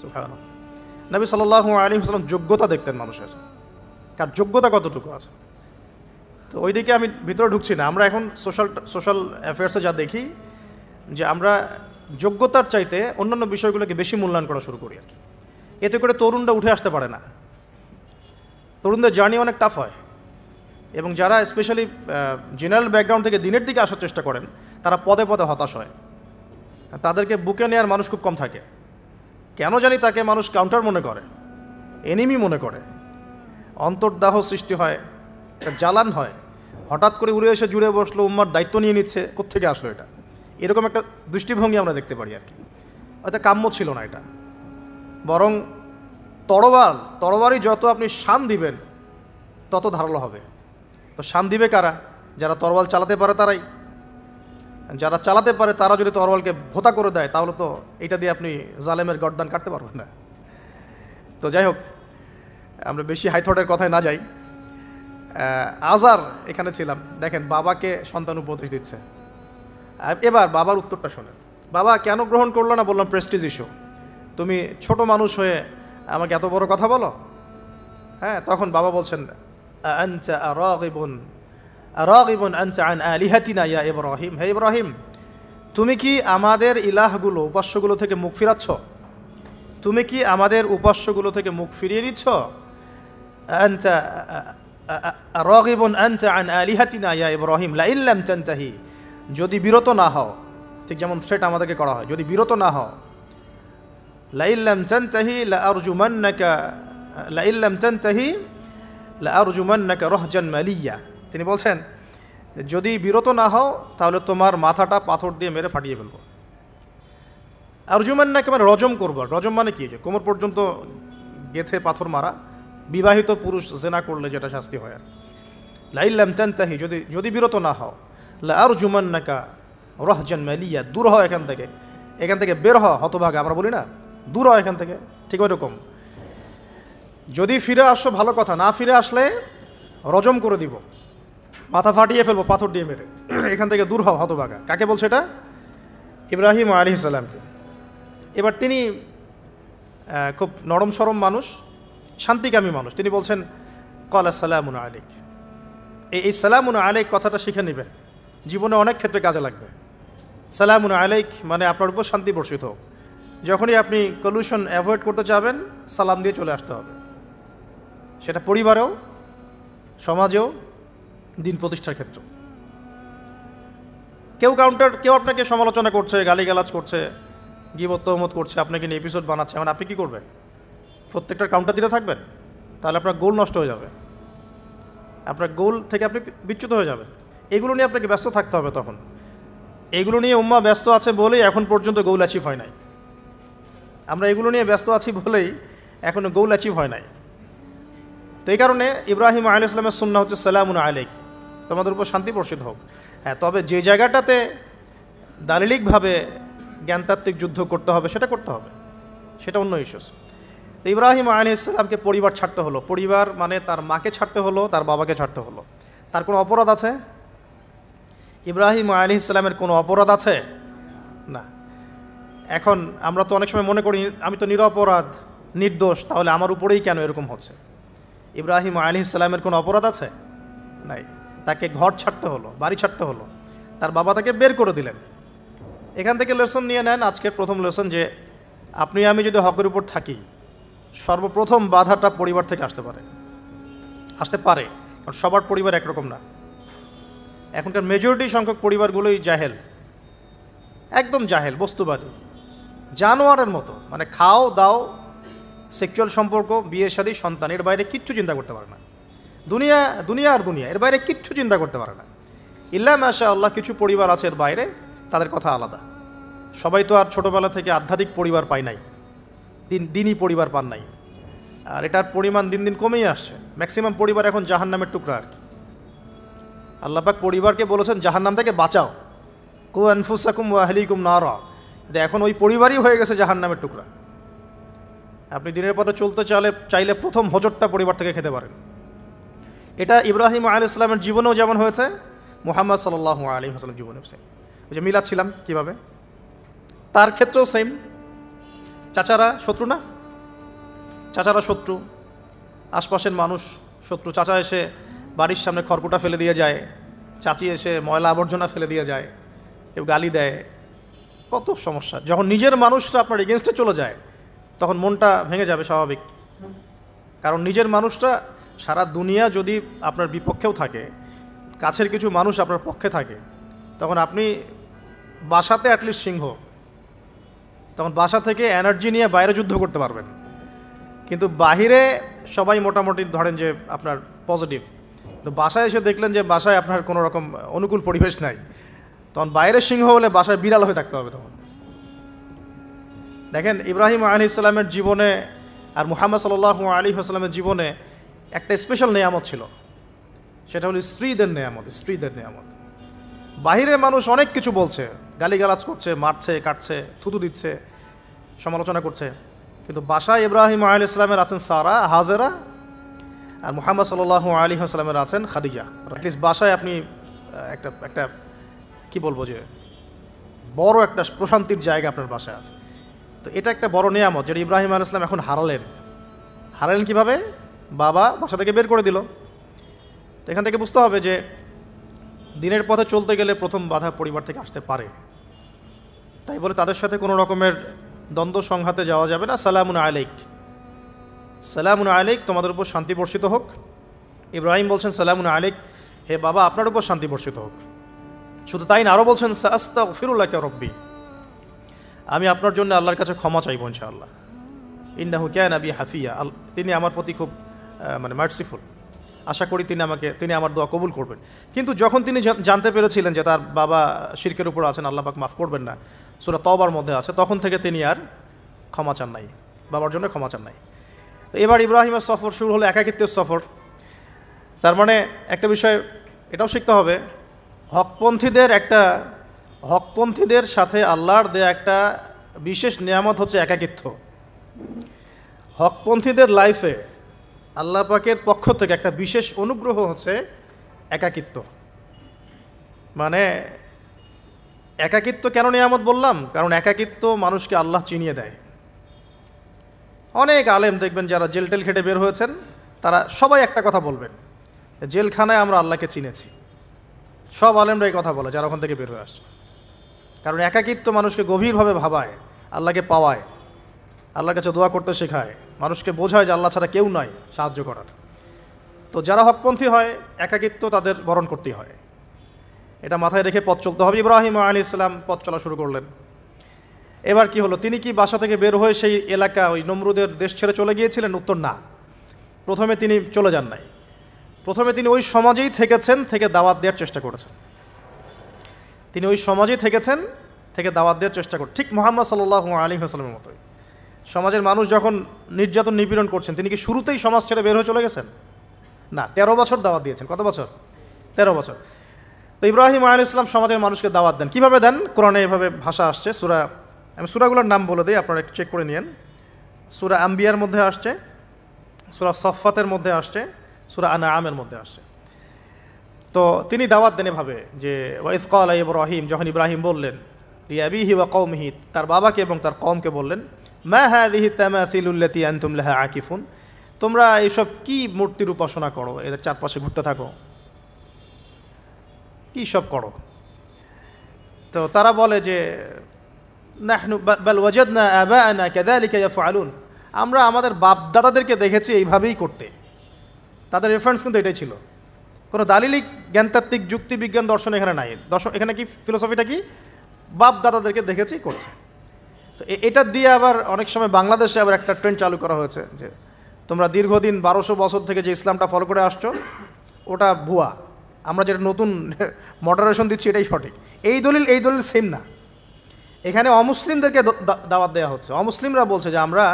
সুবহানাল্লাহ। নবী সাল্লাল্লাহু আলাইহি ওয়াসাল্লাম যোগ্যতা দেখতেন মানুষের, কার যোগ্যতা কতটুকু আছে। তো ওইদিকে আমি ভিতরে ঢুকছি না। আমরা এখন সোশ্যাল অ্যাফেয়ার্সে যা দেখি যে আমরা যোগ্যতার চাইতে অন্যান্য বিষয়গুলোকে বেশি মূল্যায়ন করা শুরু করি আর কি। এতে করে তরুণরা উঠে আসতে পারে না, তরুণদের জার্নি অনেক টাফ হয়। এবং যারা স্পেশালি জেনারেল ব্যাকগ্রাউন্ড থেকে দিনের দিকে আসার চেষ্টা করেন তারা পদে পদে হতাশ হয়, তাদেরকে বুকে নেওয়ার মানুষ খুব কম থাকে। কেন জানি তাকে মানুষ কাউন্টার মনে করে, এনিমি মনে করে, অন্তর্দাহ সৃষ্টি হয়, জ্বালান হয়। হঠাৎ করে উড়ে এসে জুড়ে বসলো, উম্মার দায়িত্ব নিয়ে নিচ্ছে, কোত্থেকে আসলো এটা? এরকম একটা দৃষ্টিভঙ্গি আমরা দেখতে পারি আর কি। হয়তো কাম্য ছিল না এটা। বরং তরবারি যত আপনি শান দিবেন তত ধারালো হবে। তো শান দিবে কারা? যারা তরবাল চালাতে পারে তারাই। যারা চালাতে পারে তারা যদি তরবালকে ভোতা করে দেয় তাহলে তো এটা দিয়ে আপনি জালেমের গর্দান কাটতে পারবেন না। তো যাই হোক, আমরা বেশি হাইথটের কথায় না যাই। আজার এখানে ছিলাম, দেখেন বাবাকে সন্তান উপদেশ দিচ্ছে। এবার বাবার উত্তরটা শোনেন। বাবা কেন গ্রহণ করলো না? বললাম প্রেস্টিজ ইস্যু। তুমি ছোট মানুষ হয়ে আমাকে এত বড় কথা বলো? হ্যাঁ, তখন বাবা বলছেন আনতা রাগিবুন আনতা আন আলিহাতিনা ইয়া ইব্রাহিম, হে ইব্রাহিম তুমি কি আমাদের ইলাহগুলো, উপাস্যগুলো থেকে মুখ ফিরাচ্ছ? তুমি কি আমাদের উপাস্যগুলো থেকে মুখ ফিরিয়ে নিচ্ছ? আনতা রাগিবুন আনতা আন আলিহাতিনা ইয়া ইব্রাহিম লা ইল্লাম তানতাহি, যদি বিরত না হও, ঠিক যেমন থ্রেট আমাদেরকে করা হয়, যদি বিরত না হও, লা ইল্লাম তানতাহি লা আরজুমান্নাকা রাহজান মালিয়া। তিনি বলছেন যদি বিরত না হও তাহলে তোমার মাথাটা পাথর দিয়ে মেরে ফাটিয়ে ফেলবো। আরজুমান্নাকা মানে রজম করবো। রজম মানে কি? যে কোমর পর্যন্ত গেথে পাথর মারা, বিবাহিত পুরুষ জেনা করলে যেটা শাস্তি হয় আর। লা ইল্লাম তানতাহি, যদি বিরত না হও, লা আরজুমান্নাকা রাহজান মালিয়া, দূর হও এখান থেকে বের হও হতভাগা, আমরা বলি না, দূর হও এখান থেকে, ঠিক ওই রকম। যদি ফিরে আসো ভালো কথা, না ফিরে আসলে রজম করে দিব, মাথা ফাটিয়ে ফেলবো পাথর দিয়ে মেরে, এখান থেকে দূর হও হতভাগা। কাকে বলছে এটা? ইব্রাহিম আলাইহিস সালামকে। এবার তিনি খুব নরম সরম মানুষ, শান্তিকামী মানুষ, তিনি বলছেন ক্বালা সালামুন আলাইক। এই সালামুন আলাইক কথাটা শিখে নেবেন, জীবনে অনেক ক্ষেত্রে কাজে লাগবে। সালামুন আলাইক মানে আপনার উপর শান্তি বর্ষিত হোক। যখনই আপনি কলিউশন অ্যাভয়েড করতে চাবেন সালাম দিয়ে চলে আসতে হবে, সেটা পরিবারেও, সমাজেও, দিন প্রতিষ্ঠার ক্ষেত্রে। কেউ আপনাকে সমালোচনা করছে, গালিগালাজ করছে, গীবত তহমত করছে, আপনাকে নিয়ে এপিসোড বানাচ্ছে, মানে আপনি কী করবেন? প্রত্যেকটার কাউন্টার দিতে থাকবেন? তাহলে আপনার গোল নষ্ট হয়ে যাবে, আপনার গোল থেকে আপনি বিচ্যুত হয়ে যাবেন। এগুলো নিয়ে আপনাকে ব্যস্ত থাকতে হবে। তখন এগুলো নিয়ে উম্মাহ ব্যস্ত আছে বলেই এখন পর্যন্ত গোল অ্যাচিভ হয় নাই। আমরা এগুলো নিয়ে ব্যস্ত আছি বলেই এখনও গোল অ্যাচিভ হয় নাই। তো এই কারণে ইব্রাহিম আলাইহিস সালামের সুন্নাহ হচ্ছে সালামুন আলাইক, তোমাদের উপর শান্তি বর্ষিত হোক। হ্যাঁ, তবে যে জায়গাটাতে দালিলিকভাবে জ্ঞানতাত্ত্বিক যুদ্ধ করতে হবে সেটা করতে হবে, সেটা অন্য ইস্যুস। তো ইব্রাহিম আলাইহিস সালামকে পরিবার ছাড়তে হলো। পরিবার মানে তার মাকে ছাড়তে হলো, তার বাবাকে ছাড়তে হলো। তার কোনো অপরাধ আছে? ইব্রাহিম আলাইহিস সালামের কোনো অপরাধ আছে? না। এখন আমরা তো অনেক সময় মনে করি আমি তো নিরপরাধ, নির্দোষ, তাহলে আমার উপরেই কেন এরকম হচ্ছে? ইব্রাহিম আলাইহিস সালামের কোনো অপরাধ আছে? নাই। তাকে ঘর ছাড়তে হলো, বাড়ি ছাড়তে হলো, তার বাবা তাকে বের করে দিলেন। এখান থেকে লেসন নিয়ে নেন আজকের প্রথম লেসন, যে আপনি আমি যদি হকের উপর থাকি, সর্বপ্রথম বাধাটা পরিবার থেকে আসতে পারে। কারণ সবার পরিবার একরকম না। এখনকার মেজরিটি সংখ্যক পরিবারগুলোই জাহেল, একদম জাহেল, বস্তুবাদী, জানোয়ারের মতো। মানে খাও দাও, সেক্সুয়াল সম্পর্ক, বিয়ে শাদী, সন্তান, এর বাইরে কিচ্ছু চিন্তা করতে পারে না। দুনিয়া আর দুনিয়া, এর বাইরে কিচ্ছু চিন্তা করতে পারে না। ইল্লা মাশা আল্লাহ, কিছু পরিবার আছে এর বাইরে, তাদের কথা আলাদা। সবাই তো আর ছোটোবেলা থেকে আধ্যাত্মিক পরিবার পায় নাই, দিনই পরিবার পান নাই। আর এটার পরিমাণ দিন দিন কমেই আসছে। ম্যাক্সিমাম পরিবার এখন জাহান্নামের টুকরা আর কি। আল্লাহ পাক পরিবারকে বলেছেন জাহান্নাম থেকে বাঁচাও, কু আনফুসাকুম ওয়া আহলিকুম নারা। এখন ওই পরিবারই হয়ে গেছে জাহান্নামের টুকরা। আপনি দিনের পথে চলতে চাইলে প্রথম হোঁচটটা পরিবার থেকে খেতে পারেন। এটা ইব্রাহিম আলাইহিস সালামের জীবনেও যেমন হয়েছে, মুহাম্মদ সাল্লাল্লাহু আলাইহি ওয়াসাল্লাম জীবনেও সেম। ওই যে মিলাচ্ছিলাম কীভাবে, তার ক্ষেত্রেও সেম। চাচারা শত্রু না? চাচারা শত্রু, আশপাশের মানুষ শত্রু। চাচা এসে বাড়ির সামনে খড়কুটা ফেলে দিয়ে যায়, চাচি এসে ময়লা আবর্জনা ফেলে দিয়ে যায়, কেউ গালি দেয়, কত সমস্যা। যখন নিজের মানুষরা আপনার এগেনস্টে চলে যায় তখন মনটা ভেঙে যাবে, স্বাভাবিক। কারণ নিজের মানুষটা, সারা দুনিয়া যদি আপনার বিপক্ষেও থাকে, কাছের কিছু মানুষ আপনার পক্ষে থাকে, তখন আপনি বাসাতে অ্যাটলিস্ট সিংহ, তখন বাসা থেকে এনার্জি নিয়ে বাইরে যুদ্ধ করতে পারবেন। কিন্তু বাহিরে সবাই মোটামুটি ধরেন যে আপনার পজিটিভ, তো বাসায় এসে দেখলেন যে বাসায় আপনার কোনো রকম অনুকূল পরিবেশ নাই, তখন বাইরের সিংহ হলে বাসায় বিড়াল হয়ে থাকতে হবে। তখন দেখেন ইব্রাহিম আলাইহিস সালামের জীবনে আর মুহাম্মদ সাল্লাল্লাহু আলাইহি ওয়াসাল্লামের জীবনে একটা স্পেশাল নেয়ামত ছিল, সেটা হলো স্ত্রীদের নেয়ামত। বাহিরে মানুষ অনেক কিছু বলছে, গালিগালাজ করছে, মারছে, কাটছে, থুতু দিচ্ছে, সমালোচনা করছে, কিন্তু বাসায় ইব্রাহিম আলাইহিস সালামের আছেন সারা, হাজেরা, আর মুহাম্মদ সাল্লাল্লাহু আলাইহি ওয়াসাল্লামের আছেন খাদিজা। অ্যাটলিস্ট বাসায় আপনি একটা কি বলবো, যে বড় একটা প্রশান্তির জায়গা আপনার বাসায় আছে। তো এটা একটা বড় নিয়ামত যেটা ইব্রাহিম আলাইহিস সালাম এখন হারালেন কীভাবে? বাবা বাসা থেকে বের করে দিল। তো এখান থেকে বুঝতে হবে যে দিনের পথে চলতে গেলে প্রথম বাধা পরিবার থেকে আসতে পারে। তাই বলে তাদের সাথে কোনো রকমের দ্বন্দ্ব সংঘাতে যাওয়া যাবে না। সালামুন আলাইক, তোমাদের উপর শান্তি বর্ষিত হোক। ইব্রাহিম বলছেন সালামুন আলাইক, হে বাবা আপনার উপর শান্তি বর্ষিত হোক। শুধু তাই না, আরও বলছেন আস্তাগফিরুল্লাকা রব্বি, আমি আপনার জন্য আল্লাহর কাছে ক্ষমা চাইব ইনশাআল্লাহ। ইন্নাহু কানা বি হাফিয়া, তিনি আমার প্রতি খুব মার্সিফুল, আশা করি তিনি আমার দোয়া কবুল করবেন। কিন্তু যখন তিনি জানতে পেরেছিলেন যে তার বাবা শিরকের উপর আছেন, আল্লাহ পাক মাফ করবেন না, সূরা তওবার মধ্যে আছে, তখন থেকে তিনি আর ক্ষমা চান নাই, বাবার জন্য ক্ষমা চান নাই। এবার ইব্রাহিমের সফর শুরু হলো একাকিত্বের সফর। তার মানে একটা বিষয় এটাও শিখতে হবে, হকপন্থীদের সাথে আল্লাহর দেয়া একটা বিশেষ নিয়ামত হচ্ছে একাকিত্ব। হকপন্থীদের লাইফে আল্লাহ পাকের পক্ষ থেকে একটা বিশেষ অনুগ্রহ হচ্ছে একাকিত্ব। মানে একাকিত্ব কেন নিয়ামত বললাম? কারণ একাকিত্ব মানুষকে আল্লাহ চিনিয়ে দেয়। অনেক আলেম দেখবেন যারা জেল খেটে বের হয়েছেন, তারা সবাই একটা কথা বলবেন, জেলখানায় আমরা আল্লাহকে চিনেছি। সব আলেমরা এই কথা বলে যারা ওখান থেকে বের হয়ে আসে। কারণ একাকিত্ব মানুষকে গভীরভাবে ভাবায়, আল্লাহকে পাওয়ায়, আল্লাহর কাছে দোয়া করতে শেখায়, মানুষকে বোঝায় যে আল্লাহ ছাড়া কেউ নয় সাহায্য করার। তো যারা হকপন্থী হয়, একাকিত্ব তাদের বরণ করতেই হয়। এটা মাথায় রেখে পথ চলতে হবে। ইব্রাহিম আলাইহিস সালাম পথ চলা শুরু করলেন। এবার কি হলো, তিনি কি বাসা থেকে বের হয়ে সেই এলাকা, ওই নমরুদের দেশ ছেড়ে চলে গিয়েছিলেন? উত্তর না। প্রথমে তিনি চলে যান নাই, প্রথমে তিনি ওই সমাজেই থেকেছেন, থেকে দাওয়াত দেওয়ার চেষ্টা করেছেন। তিনি ওই সমাজে থেকেছেন, থেকে দাওয়াত দেওয়ার চেষ্টা করছেন, ঠিক মুহাম্মদ সাল্লাল্লাহু আলাইহি ওয়াসাল্লামের মতোই। সমাজের মানুষ যখন নির্যাতন নিপীড়ন করছেন, তিনি কি শুরুতেই সমাজ ছেড়ে বের হয়ে চলে গেছেন? না, 13 বছর দাওয়াত দিয়েছেন। কত বছর? 13 বছর। তো ইব্রাহিম আলাইহিস সালাম সমাজের মানুষকে দাওয়াত দেন। কীভাবে দেন? কোরআনে এভাবে ভাষা আসছে। আমি সূরাগুলোর নাম বলে দিই, আপনারা একটু চেক করে নিন। সূরা আম্বিয়ার মধ্যে আসছে, সূরা সফফাতের মধ্যে আসছে, সূরা আনআমের মধ্যে আসছে। তো তিনি দাওয়াত দেন এভাবে যে ওয়াইজ ক্বালা ইব্রাহিম, যখন ইব্রাহিম বললেন লিআবিহি ওয়া কওমিহি, তার বাবাকে এবং তার কওমকে বললেন, মা হাযিহি তামাসিলুল্লাতী আনতুম লাহা আকিফুন, তোমরা এইসব কি মূর্তির উপাসনা করো, এদের চারপাশে ঘুরতে থাকো, কী সব করো? তো তারা বলে যে নাহনু বাল ওয়াজাদনা আবাআনা কাযালিকা ইয়াফআলুন, আমরা আমাদের বাপ দাদাদেরকে দেখেছি এইভাবেই করতে। তাদের রেফারেন্স কিন্তু এটাই ছিল, কোনো দালিলিক জ্ঞানতাত্ত্বিক যুক্তি বিজ্ঞান দর্শন এখানে নাই। এখানে কি ফিলোসফিটা কি? বাপ দাদাদেরকে দেখেছি করছে। তো এটা দিয়ে আবার অনেক সময় বাংলাদেশে আবার একটা ট্রেন্ড চালু করা হয়েছে যে তোমরা দীর্ঘদিন 1200 বছর থেকে যে ইসলামটা ফলো করে আসছো ওটা ভুয়া, আমরা যেটা নতুন মডারেশন দিচ্ছি এটাই সঠিক। এই দলিল সেম না। এখানে অমুসলিমদেরকে দাওয়াত দেওয়া হচ্ছে। অমুসলিমরা বলছে যে আমরা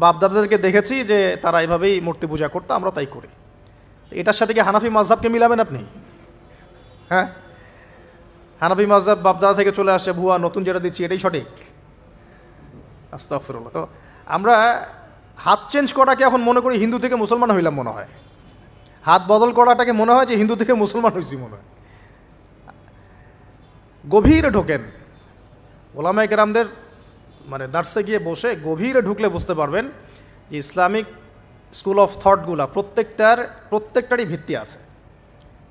বাপদাদাদেরকে দেখেছি যে তারা এইভাবেই মূর্তি পূজা করতো, আমরা তাই করি। এটার সাথে কি হানাফি মাযহাবকে মিলাবেন আপনি? হ্যাঁ, হানাফি মাযহাব বাপদাদা থেকে চলে আসে, ভুয়া, নতুন যেটা দিচ্ছি এটাই সঠিক। আস্তাগফিরুল্লাহ। তো আমরা হাত চেঞ্জ করাটাকে এখন মনে করি হিন্দু থেকে মুসলমান হইলাম মনে হয়, হাত বদল করাটাকে মনে হয় যে হিন্দু থেকে মুসলমান হয়েছি মনে হয়। গভীরে ঢোকেন, ওলামায়ে কেরামদের মানে দার্সে গিয়ে বসে গভীরে ঢুকলে বুঝতে পারবেন যে ইসলামিক স্কুল অফ থটগুলা প্রত্যেকটারই ভিত্তি আছে,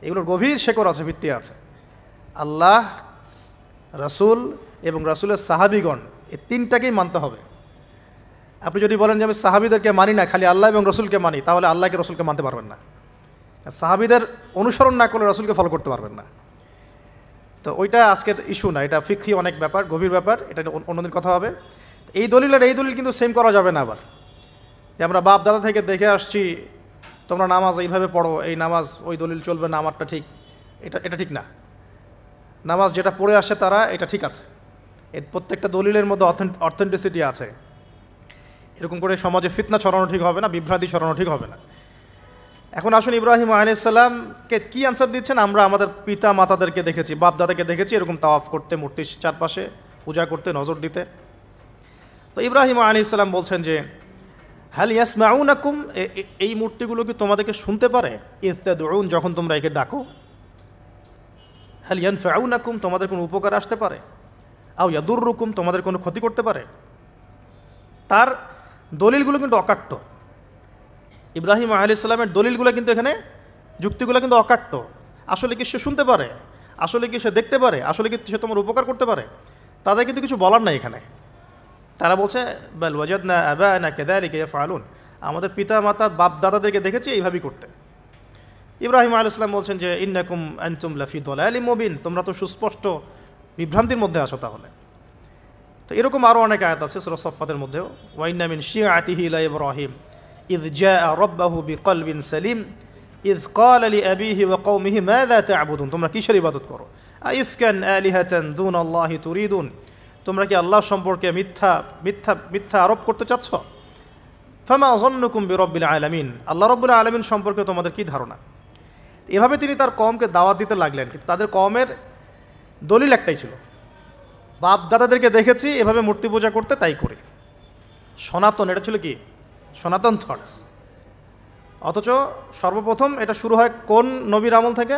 এগুলোর গভীর শেকড় আছে, ভিত্তি আছে। আল্লাহ, রাসূল এবং রাসূলের সাহাবীগণ, এই তিনটাকেই মানতে হবে। আপনি যদি বলেন যে আমি সাহাবীদেরকে মানি না, খালি আল্লাহ এবং রসুলকে মানি, তাহলে আল্লাহকে রসুলকে মানতে পারবেন না। সাহাবীদের অনুসরণ না করলে রসুলকে ফলো করতে পারবেন না। তো ওইটা আজকের ইস্যু না, এটা ফিকহি অনেক ব্যাপার, গভীর ব্যাপার, এটা অন্যদিন কথা হবে। এই দলিল কিন্তু সেম করা যাবে না আবার, যে আমরা বাপ দাদা থেকে দেখে আসছি তোমরা নামাজ এইভাবে পড়ো, এই নামাজ ওই দলিল চলবে না, আমারটা ঠিক, এটা ঠিক না। নামাজ যেটা পড়ে আসে তারা এটা ঠিক আছে, এর প্রত্যেকটা দলিলের মধ্যে অথেন্টিসিটি আছে। এরকম করে সমাজে ফিতনা ছড়ানো ঠিক হবে না, বিভ্রান্তি ছড়ানো ঠিক হবে না। এখন আসুন ইব্রাহিম আলাইহিস সালামকে কি আনসার দিচ্ছেন? আমরা আমাদের পিতা মাতাদেরকে দেখেছি, বাপ দাদাকে দেখেছি এরকম তাওয়াফ করতে, মূর্তির চারপাশে পূজা করতে, নজর দিতে। তো ইব্রাহিম আলাইহিস সালাম বলছেন যে হাল ইয়াসমাউনাকুম, এই মূর্তিগুলো কি তোমাদেরকে শুনতে পারে? ইয তাদউন, যখন তোমরা একে ডাকো। হাল ইয়ানফাউনাকুম, তোমাদের কোনো উপকার আসতে পারে? আও ইয়াদুররুকুম, তোমাদের কোনো ক্ষতি করতে পারে? তার দলিলগুলো কিন্তু অকাট্য। ইব্রাহিম আলাইহিস সালামের দলিলগুলো কিন্তু এখানে, যুক্তিগুলো কিন্তু অকাট্য। আসলে কি সে শুনতে পারে? আসলে কি সে দেখতে পারে? আসলে কি সে তোমার উপকার করতে পারে? তাদের কিন্তু কিছু বলার নাই এখানে। তারা বলছে বাল ওয়াজাদনা আবাআনা কাযালিকা ইয়াফআলুন, আমাদের পিতা মাতা বাপ দাদাদেরকে দেখেছি এইভাবেই করতে। ইব্রাহিম আলাইহিস সালাম বলছেন যে ইন্নাকুম আনতুম লাফি দালালিম মুবিন, তোমরা তো সুস্পষ্ট বিভ্রান্তির মধ্যে আছো তাহলে। তো এরকম আরও অনেক আয়াত আছে সূরা সফফাতের মধ্যেও, ওয়া ইন্না মিন শিআতিহি লা ইব্রাহিম ইয জাআ রাব্বাহু বিকলবিন সালিম ইয ক্বালা লিআবিহি ওয়া কওমিহি মাযা তা'বুদুন, তোমরা কিসের ইবাদত করো? আইফকান আলিহাতান দুনাল্লাহি তুরিদুন, তোমরা কি আল্লাহ সম্পর্কে মিথ্যা আরোপ করতে চাচ্ছ? ফামা যন্নুকুম বিরব্বিল আলামিন, আল্লাহ রাব্বুল আলামিন সম্পর্কে তোমাদের কি ধারণা? এভাবে তিনি তার কওমকে দাওয়াত দিতে লাগলেন। কিন্তু তাদের কওমের দলিল একটাই ছিল, বাপ দাদাদেরকে দেখেছি এভাবে মূর্তি পূজা করতে, তাই করি। সনাতন, এটা ছিল কি? সনাতন থটস। অথচ সর্বপ্রথম এটা শুরু হয় কোন নবীর আমল থেকে?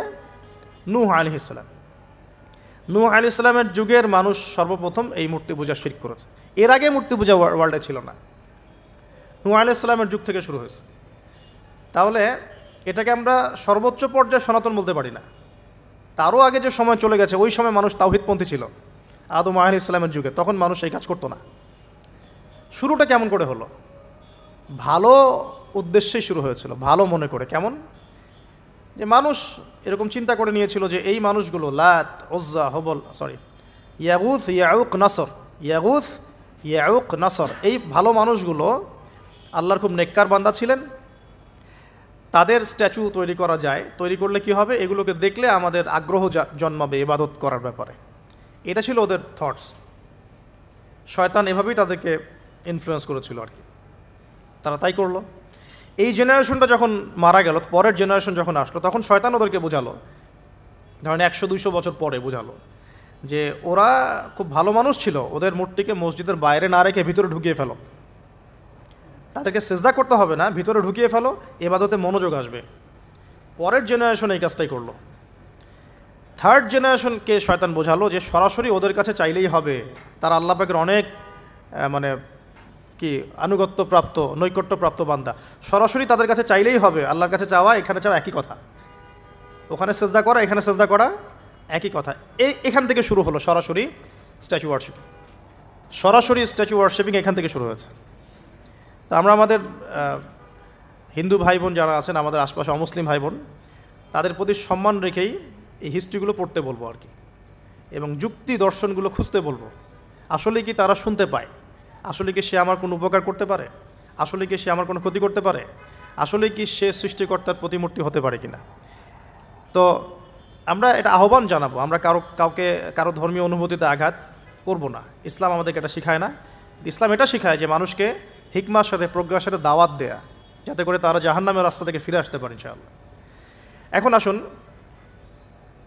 নূহ আলাইহিস সালাম। নূহ আলাইহিস সালামের যুগের মানুষ সর্বপ্রথম এই মূর্তি পূজা শিরক করেছে। এর আগে মূর্তি পূজা ওয়ার্ল্ডে ছিল না, নূহ আলাইহিস সালামের যুগ থেকে শুরু হয়েছে। তাহলে এটাকে আমরা সর্বোচ্চ পর্যায়ে সনাতন বলতে পারি না। তারও আগে যে সময় চলে গেছে, ওই সময় মানুষ তাওহীদপন্থী ছিল, আদম আলাইহিস সালামের যুগে, তখন মানুষ এই কাজ করতো না। শুরুটা কেমন করে হলো? ভালো উদ্দেশ্যেই শুরু হয়েছিল, ভালো মনে করে। কেমন? যে মানুষ এরকম চিন্তা করে নিয়েছিল যে এই মানুষগুলো লাত, উজ্জা, হবল, ইয়াগুথ, ইয়াউক, নাসর, এই ভালো মানুষগুলো আল্লাহর খুব নেককার বান্দা ছিলেন। তাদের স্ট্যাচু তৈরি করা যায়, তৈরি করলে কি হবে? এগুলোকে দেখলে আমাদের আগ্রহ জন্মাবে ইবাদত করার ব্যাপারে। এটা ছিল ওদের থটস। শয়তান এভাবেই তাদেরকে ইনফ্লুয়েন্স করেছিল আর কি, তারা তাই করলো। এই জেনারেশনটা যখন মারা গেল, পরের জেনারেশন যখন আসলো, তখন শয়তান ওদেরকে বোঝালো, ধরেন 100-200 বছর পরে বোঝালো যে ওরা খুব ভালো মানুষ ছিল, ওদের মূর্তিকে মসজিদের বাইরে না রেখে ভিতরে ঢুকিয়ে ফেলো, তাদেরকে সেজদা করতে হবে না, ভিতরে ঢুকিয়ে ফেলো, এবাদতে মনোযোগ আসবে। পরের জেনারেশন এই কাজটাই করলো। থার্ড জেনারেশনকে শয়তান বোঝালো যে সরাসরি ওদের কাছে চাইলেই হবে, তারা আল্লাহ পাকের অনেক মানে কি আনুগত্যপ্রাপ্ত নৈকট্যপ্রাপ্ত বান্দা, সরাসরি তাদের কাছে চাইলেই হবে। আল্লাহর কাছে চাওয়া এখানে চাওয়া একই কথা, ওখানে সেজদা করা এখানে সেজদা করা একই কথা। এখান থেকে শুরু হলো সরাসরি স্ট্যাচু ওয়ার্শিপ। সরাসরি স্ট্যাচু ওয়ার্শিপিং এখান থেকে শুরু হয়েছে। তা আমরা আমাদের হিন্দু ভাই বোন যারা আছেন, আমাদের আশপাশে অমুসলিম ভাই বোন, তাদের প্রতি সম্মান রেখেই এই হিস্ট্রিগুলো পড়তে বলবো আর কি, এবং যুক্তি দর্শনগুলো খুঁজতে বলবো। আসলে কি তারা শুনতে পায়? আসলে কি সে আমার কোনো উপকার করতে পারে? আসলে কি সে আমার কোনো ক্ষতি করতে পারে? আসলে কি সে সৃষ্টিকর্তার প্রতিমূর্তি হতে পারে কিনা? তো আমরা এটা আহ্বান জানাবো, আমরা কারো ধর্মীয় অনুভূতিতে আঘাত করব না। ইসলাম আমাদেরকে এটা শেখায় না। ইসলাম এটা শেখায় যে মানুষকে হিকমার সাথে প্রজ্ঞার সাথে দাওয়াত দেয়া, যাতে করে তারা জাহান্নামের রাস্তা থেকে ফিরে আসতে পারে ইনশাআল্লাহ। এখন আসুন,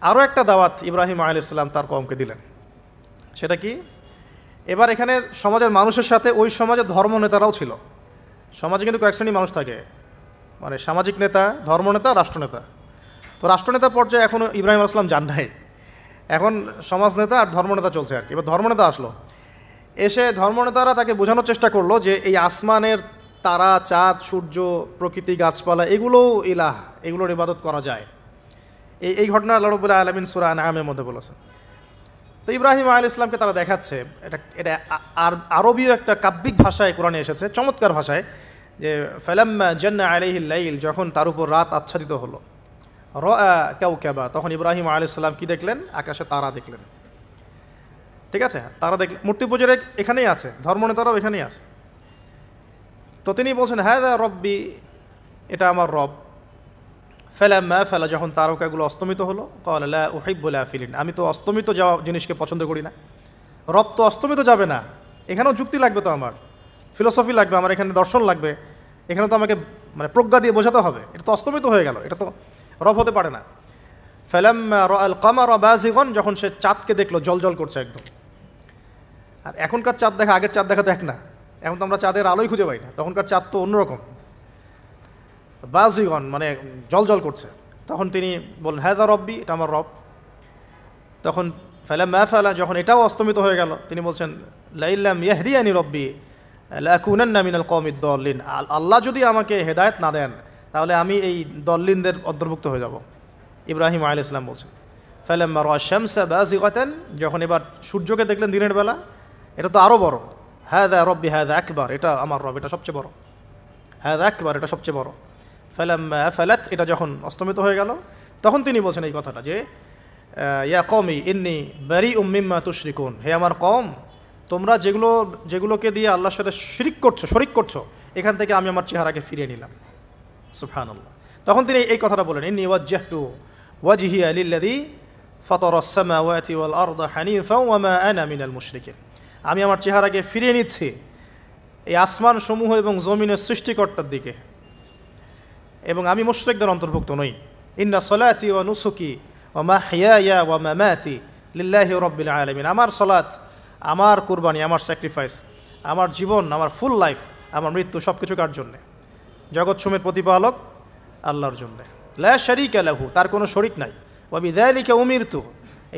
আরও একটা দাওয়াত ইব্রাহিম আলাইহিস সালাম তার কওমকে দিলেন। সেটা কি? এবার এখানে সমাজের মানুষের সাথে ওই সমাজের ধর্ম নেতারাও ছিল। সমাজে কিন্তু কয়েক শ্রেণীর মানুষ থাকে, মানে সামাজিক নেতা, ধর্মনেতা, রাষ্ট্রনেতা। তো রাষ্ট্রনেতা পর্যায়ে এখনও ইব্রাহিম আলাইহিস সালাম যান নাই, এখন সমাজ নেতা আর ধর্মনেতা চলছে আর কি। এবার ধর্মনেতা আসলো, এসে ধর্মনেতারা তাকে বোঝানোর চেষ্টা করলো যে এই আসমানের তারা, চাঁদ, সূর্য, প্রকৃতি, গাছপালা, এগুলোও ইলাহ, এগুলোর ইবাদত করা যায়। এই ঘটনা আল্লাহ রাব্বুল আলামিন সূরা আনআমের মধ্যে বলেছেন। তো ইব্রাহিম আলাইহিস সালামকে তারা দেখাচ্ছে, এটা আরবীয় একটা কাব্যিক ভাষায় কোরআনে এসেছে, চমৎকার ভাষায়, যে ফালাম্মা জান্না আলাইহিল লাইল, যখন তার উপর রাত আচ্ছাদিত হলো, রাআ কাওকাবা, তখন ইব্রাহিম আলাইহিস সালাম কি দেখলেন? আকাশে তারা দেখলেন। ঠিক আছে, তারা দেখলেন। মূর্তি পূজার এখানেই আছে, ধর্মনেতারাও এখানেই আছে। তো তিনি বলছেন হাযা রব্বি, এটা আমার রব। ফালাম্মা ফালা, যখন তারকাগুলো অস্তমিত হলো, ক্বালা লা উহিব্বুল আফিলিন, আমি তো অস্তমিত যাওয়া জিনিসকে পছন্দ করি না। রব তো অস্তমিত যাবে না, এখানেও যুক্তি লাগবে, তো আমার ফিলোসফি লাগবে, আমার এখানে দর্শন লাগবে, এখানে তো আমাকে মানে প্রজ্ঞা দিয়ে বোঝাতে হবে। এটা তো অস্তমিত হয়ে গেল, এটা তো রব হতে পারে না। ফালাম্মা রাআল কামারা বাযিগান, যখন সে চাঁদকে দেখলো জলজল করছে একদম। আর এখনকার চাঁদ দেখা আগের চাঁদ দেখা তো এক না, এখন তো আমরা চাঁদের আলোই খুঁজে পাই না, তখনকার চাঁদ তো অন্যরকম। বাযিগান মানে জলজল করছে। তখন তিনি বললেন হাযা রব্বি, এটা আমার রব। তখন ফালাম্মা ফালা, যখন এটাও অস্তমিত হয়ে গেল, তিনি বলছেন লাইল্লাম ইয়াহদিয়ানি রব্বি লাকুনান্না মিনাল কওমিদ দাল্লিন, আল্লাহ যদি আমাকে হেদায়েত না দেন তাহলে আমি এই দল্লিনদের অন্তর্ভুক্ত হয়ে যাব। ইব্রাহিম আলাইহিস সালাম বলছেন ফালাম্মা রাআ শামসা বাযিগাতান, যখন এবার সূর্যকে দেখলেন দিনের বেলা, এটা তো আরও বড়। হাযা রব্বি হাযা আকবার, এটা আমার রব, এটা সবচেয়ে বড়। হাযা আকবার, এটা সবচেয়ে বড়। ফালাম্মা ফালাত, এটা যখন অস্তমিত হয়ে গেল, তখন তিনি বলছেন এই কথাটা যে ইয়া কওমি ইন্নী বারিউম মিম্মা তুশরিকুন, হে আমার কওম, তোমরা যেগুলোকে দিয়ে আল্লাহর সাথে শরিক করছো, এখান থেকে আমি আমার চেহারাকে ফিরিয়ে নিলাম। সুবহানাল্লাহ। তখন তিনি এই কথাটা বলেন ইন্নী ওয়াজ্জাহতু ওয়াজহিয়া লিল্লাযী ফাতারাস সামাওয়াতি ওয়াল আরদা হানিফাও ওয়া মা আনা মিনাল মুশরিকিন, আমি আমার চেহারাকে ফিরিয়ে নিচ্ছি এই আসমান সমূহ এবং জমিনের সৃষ্টিকর্তার দিকে, এবং আমি মুশরিকদের অন্তর্ভুক্ত নই। ইন্না সলাতি ওয়া নুসুকি ওয়া মাহইয়ায়া ওয়া মামাতি লিল্লাহি রাব্বিল আলামিন, আমার সলাত, আমার কুরবানি, আমার স্যাক্রিফাইস, আমার জীবন, আমার ফুল লাইফ, আমার মৃত্যু, সব কিছু কার জন্যে? জগৎসমূহের প্রতিপালক আল্লাহর জন্যে। লা শারীকা লাহু, তার কোনো শরিক নাই। ওয়া বিযালিকা উমিরতু,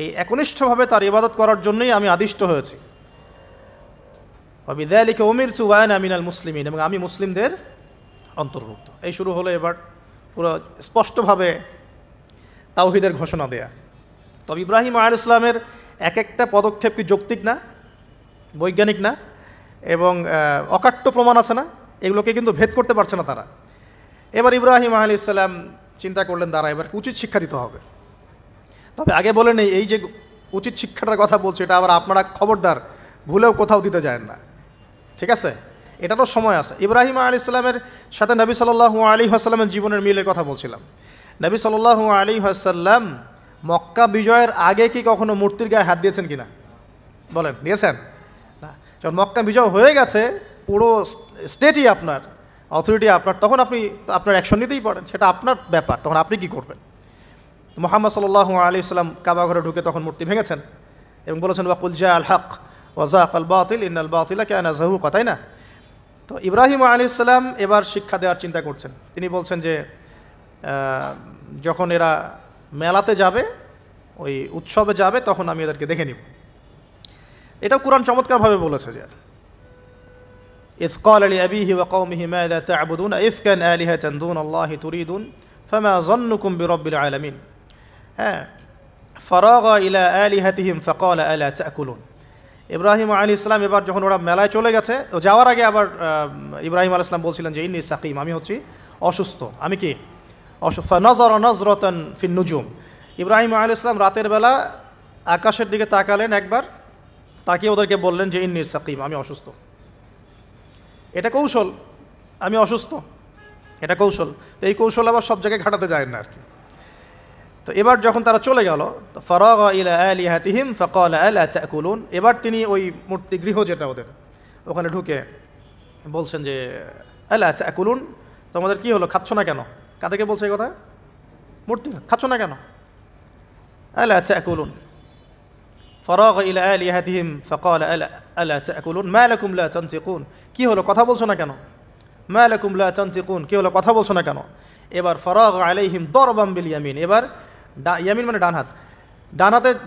এই একনিষ্ঠভাবে তার ইবাদত করার জন্যই আমি আদিষ্ট হয়েছি। ওয়া বিযালিকা উমিরতু ওয়া আনা মিনাল মুসলিমিন, এবং আমি মুসলিমদের অন্তর্ভুক্ত। এই শুরু হলো এবার পুরো স্পষ্টভাবে তাওহীদের ঘোষণা দেয়া। তবে ইব্রাহিম আলাইহিস সালামের এক একটা পদক্ষেপ কি যৌক্তিক না, বৈজ্ঞানিক না, এবং অকাট্য প্রমাণ আছে না, এগুলোকে কিন্তু ভেদ করতে পারছে না তারা। এবার ইব্রাহিম আলাইহিস সালাম চিন্তা করলেন দ্বারা এবার উচিত শিক্ষা দিতে হবে। তবে আগে বলে নেই, এই যে উচিত শিক্ষাটার কথা বলছে, এটা আবার আপনারা খবরদার ভুলেও কোথাও দিতে যায় না, ঠিক আছে? এটারও সময় আছে। ইব্রাহিম আলাইহিস সালামের সাথে নবী সাল্লাল্লাহু আলাইহি ওয়াসাল্লামের জীবনের মিলের কথা বলছিলাম। নবী সাল্লাল্লাহু আলাইহি ওয়াসাল্লাম মক্কা বিজয়ের আগে কি কখনো মূর্তির গায়ে হাত দিয়েছেন কিনা? বলেন দিয়েছেন না? যখন মক্কা বিজয় হয়ে গেছে, পুরো স্টেটই আপনার, অথরিটি আপনার, তখন আপনি আপনার অ্যাকশন নিতেই পারেন, সেটা আপনার ব্যাপার, তখন আপনি কি করবেন। মুহাম্মদ সাল্লাল্লাহু আলাইহি সাল্লাম কাবা ঘরে ঢুকে তখন মূর্তি ভেঙেছেন এবং বলেছেন ওয়াকুল জা আল হক ওয়াজাক আল বাতিল ইন্নাল বাতিলা কানা যাহুকা, তাই না? তো ইব্রাহিম আলাইহিস সালাম এবার শিক্ষা দেওয়ার চিন্তা করছেন। তিনি বলছেন যে যখন এরা মেলাতে যাবে, ওই উৎসবে যাবে, তখন আমি এদেরকে দেখে নিব। এটা কুরআন চমৎকারভাবে বলেছে যে ইয ক্বালা লিআবিহি ওয়া কওমিহি মাযা তা'বুদুন ইফকান আলিহাতান দুনাল্লাহি তুরিদুন ফামা যান্নুকুম বিরাব্বিল আলামিন। হ্যাঁ, ফারাগা ইলা আলিহাতিহিম ফাকালা আলা তা'কুলুন। ইব্রাহিম আলাইহিস সালাম এবার যখন ওরা মেলায় চলে গেছে, যাওয়ার আগে আবার ইব্রাহিম আলাইহিস সালাম বলছিলেন যে ইন্নী সাকিম, আমি হচ্ছি অসুস্থ। আমি কি অসুস্থ? ফানাযারা নাযরাতান ফিন নুজুম। ইব্রাহিম আলাইহিস সালাম রাতের বেলা আকাশের দিকে তাকালেন একবার, তাকিয়ে ওদেরকে বললেন যে ইন্নী সাকিম, আমি অসুস্থ। এটা কৌশল, আমি অসুস্থ, এটা কৌশল। তো এই কৌশল আবার সব জায়গায় ঘাটাতে যায় না আর কি। তো এবার যখন তারা চলে গেল, ফারাগা ইলা আলিহাতিহিম ফাকালা আলা তা'কুলুন, এবার তিনি ওই মূর্তি গৃহ যেটা ওদের, ওখানে ঢুকে বলছেন যে আলা তা'কুলুন, তোমাদের কি হলো, খাচ্ছ না কেন? কাদেরকে বলছে এই কথা? মূর্তি, খাচ্ছ না কেন? আলা তা'কুলুন। ফারাগা ইলা আলিহাতিহিম ফাকালা আলা তা'কুলুন মা লাকুম লা তানতিকুন, কি হলো, কথা বলছো না কেন? মা লাকুম লা তানতিকুন, কি হলো, কথা বলছো না কেন? এবার ফারাগা আলাইহিম দরবাম বিল ইয়ামিন, এবার ইয়ামিন মানে ডান হাত,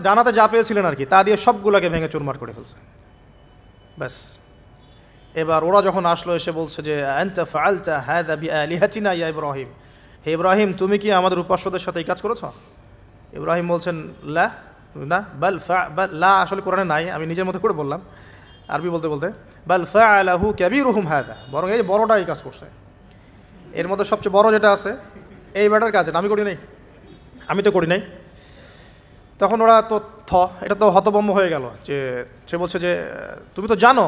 ডানাতে যা পেয়েছিলেন আর কি, তা দিয়ে সবগুলোকে ভেঙে চুরমার করে ফেলছে। ব্যাস, এবার ওরা যখন আসলো এসে বলছে যে আনতা ফাআলতা হাযা বিআলিহাতিনা ইয়া ইব্রাহিম, হে ইব্রাহিম তুমি কি আমাদের উপাস্যদের সাথে এই কাজ করেছো? ইব্রাহিম বলছেন লা, না, বাল লা আসলে কোরআনে নাই, আমি নিজের মতো করে বললাম আরবি বলতে বলতে। বাল ফাআলাহু কাবীরুহুম হাযা, বরং এই বড়টা এই কাজ করছে, এর মধ্যে সবচেয়ে বড় যেটা আছে এই ব্যাটার কাজ, আমি করি নাই, আমি তো করি নাই। তখন ওরা তো এটা তো হতভম্ব হয়ে গেল, যে সে বলছে যে তুমি তো জানো,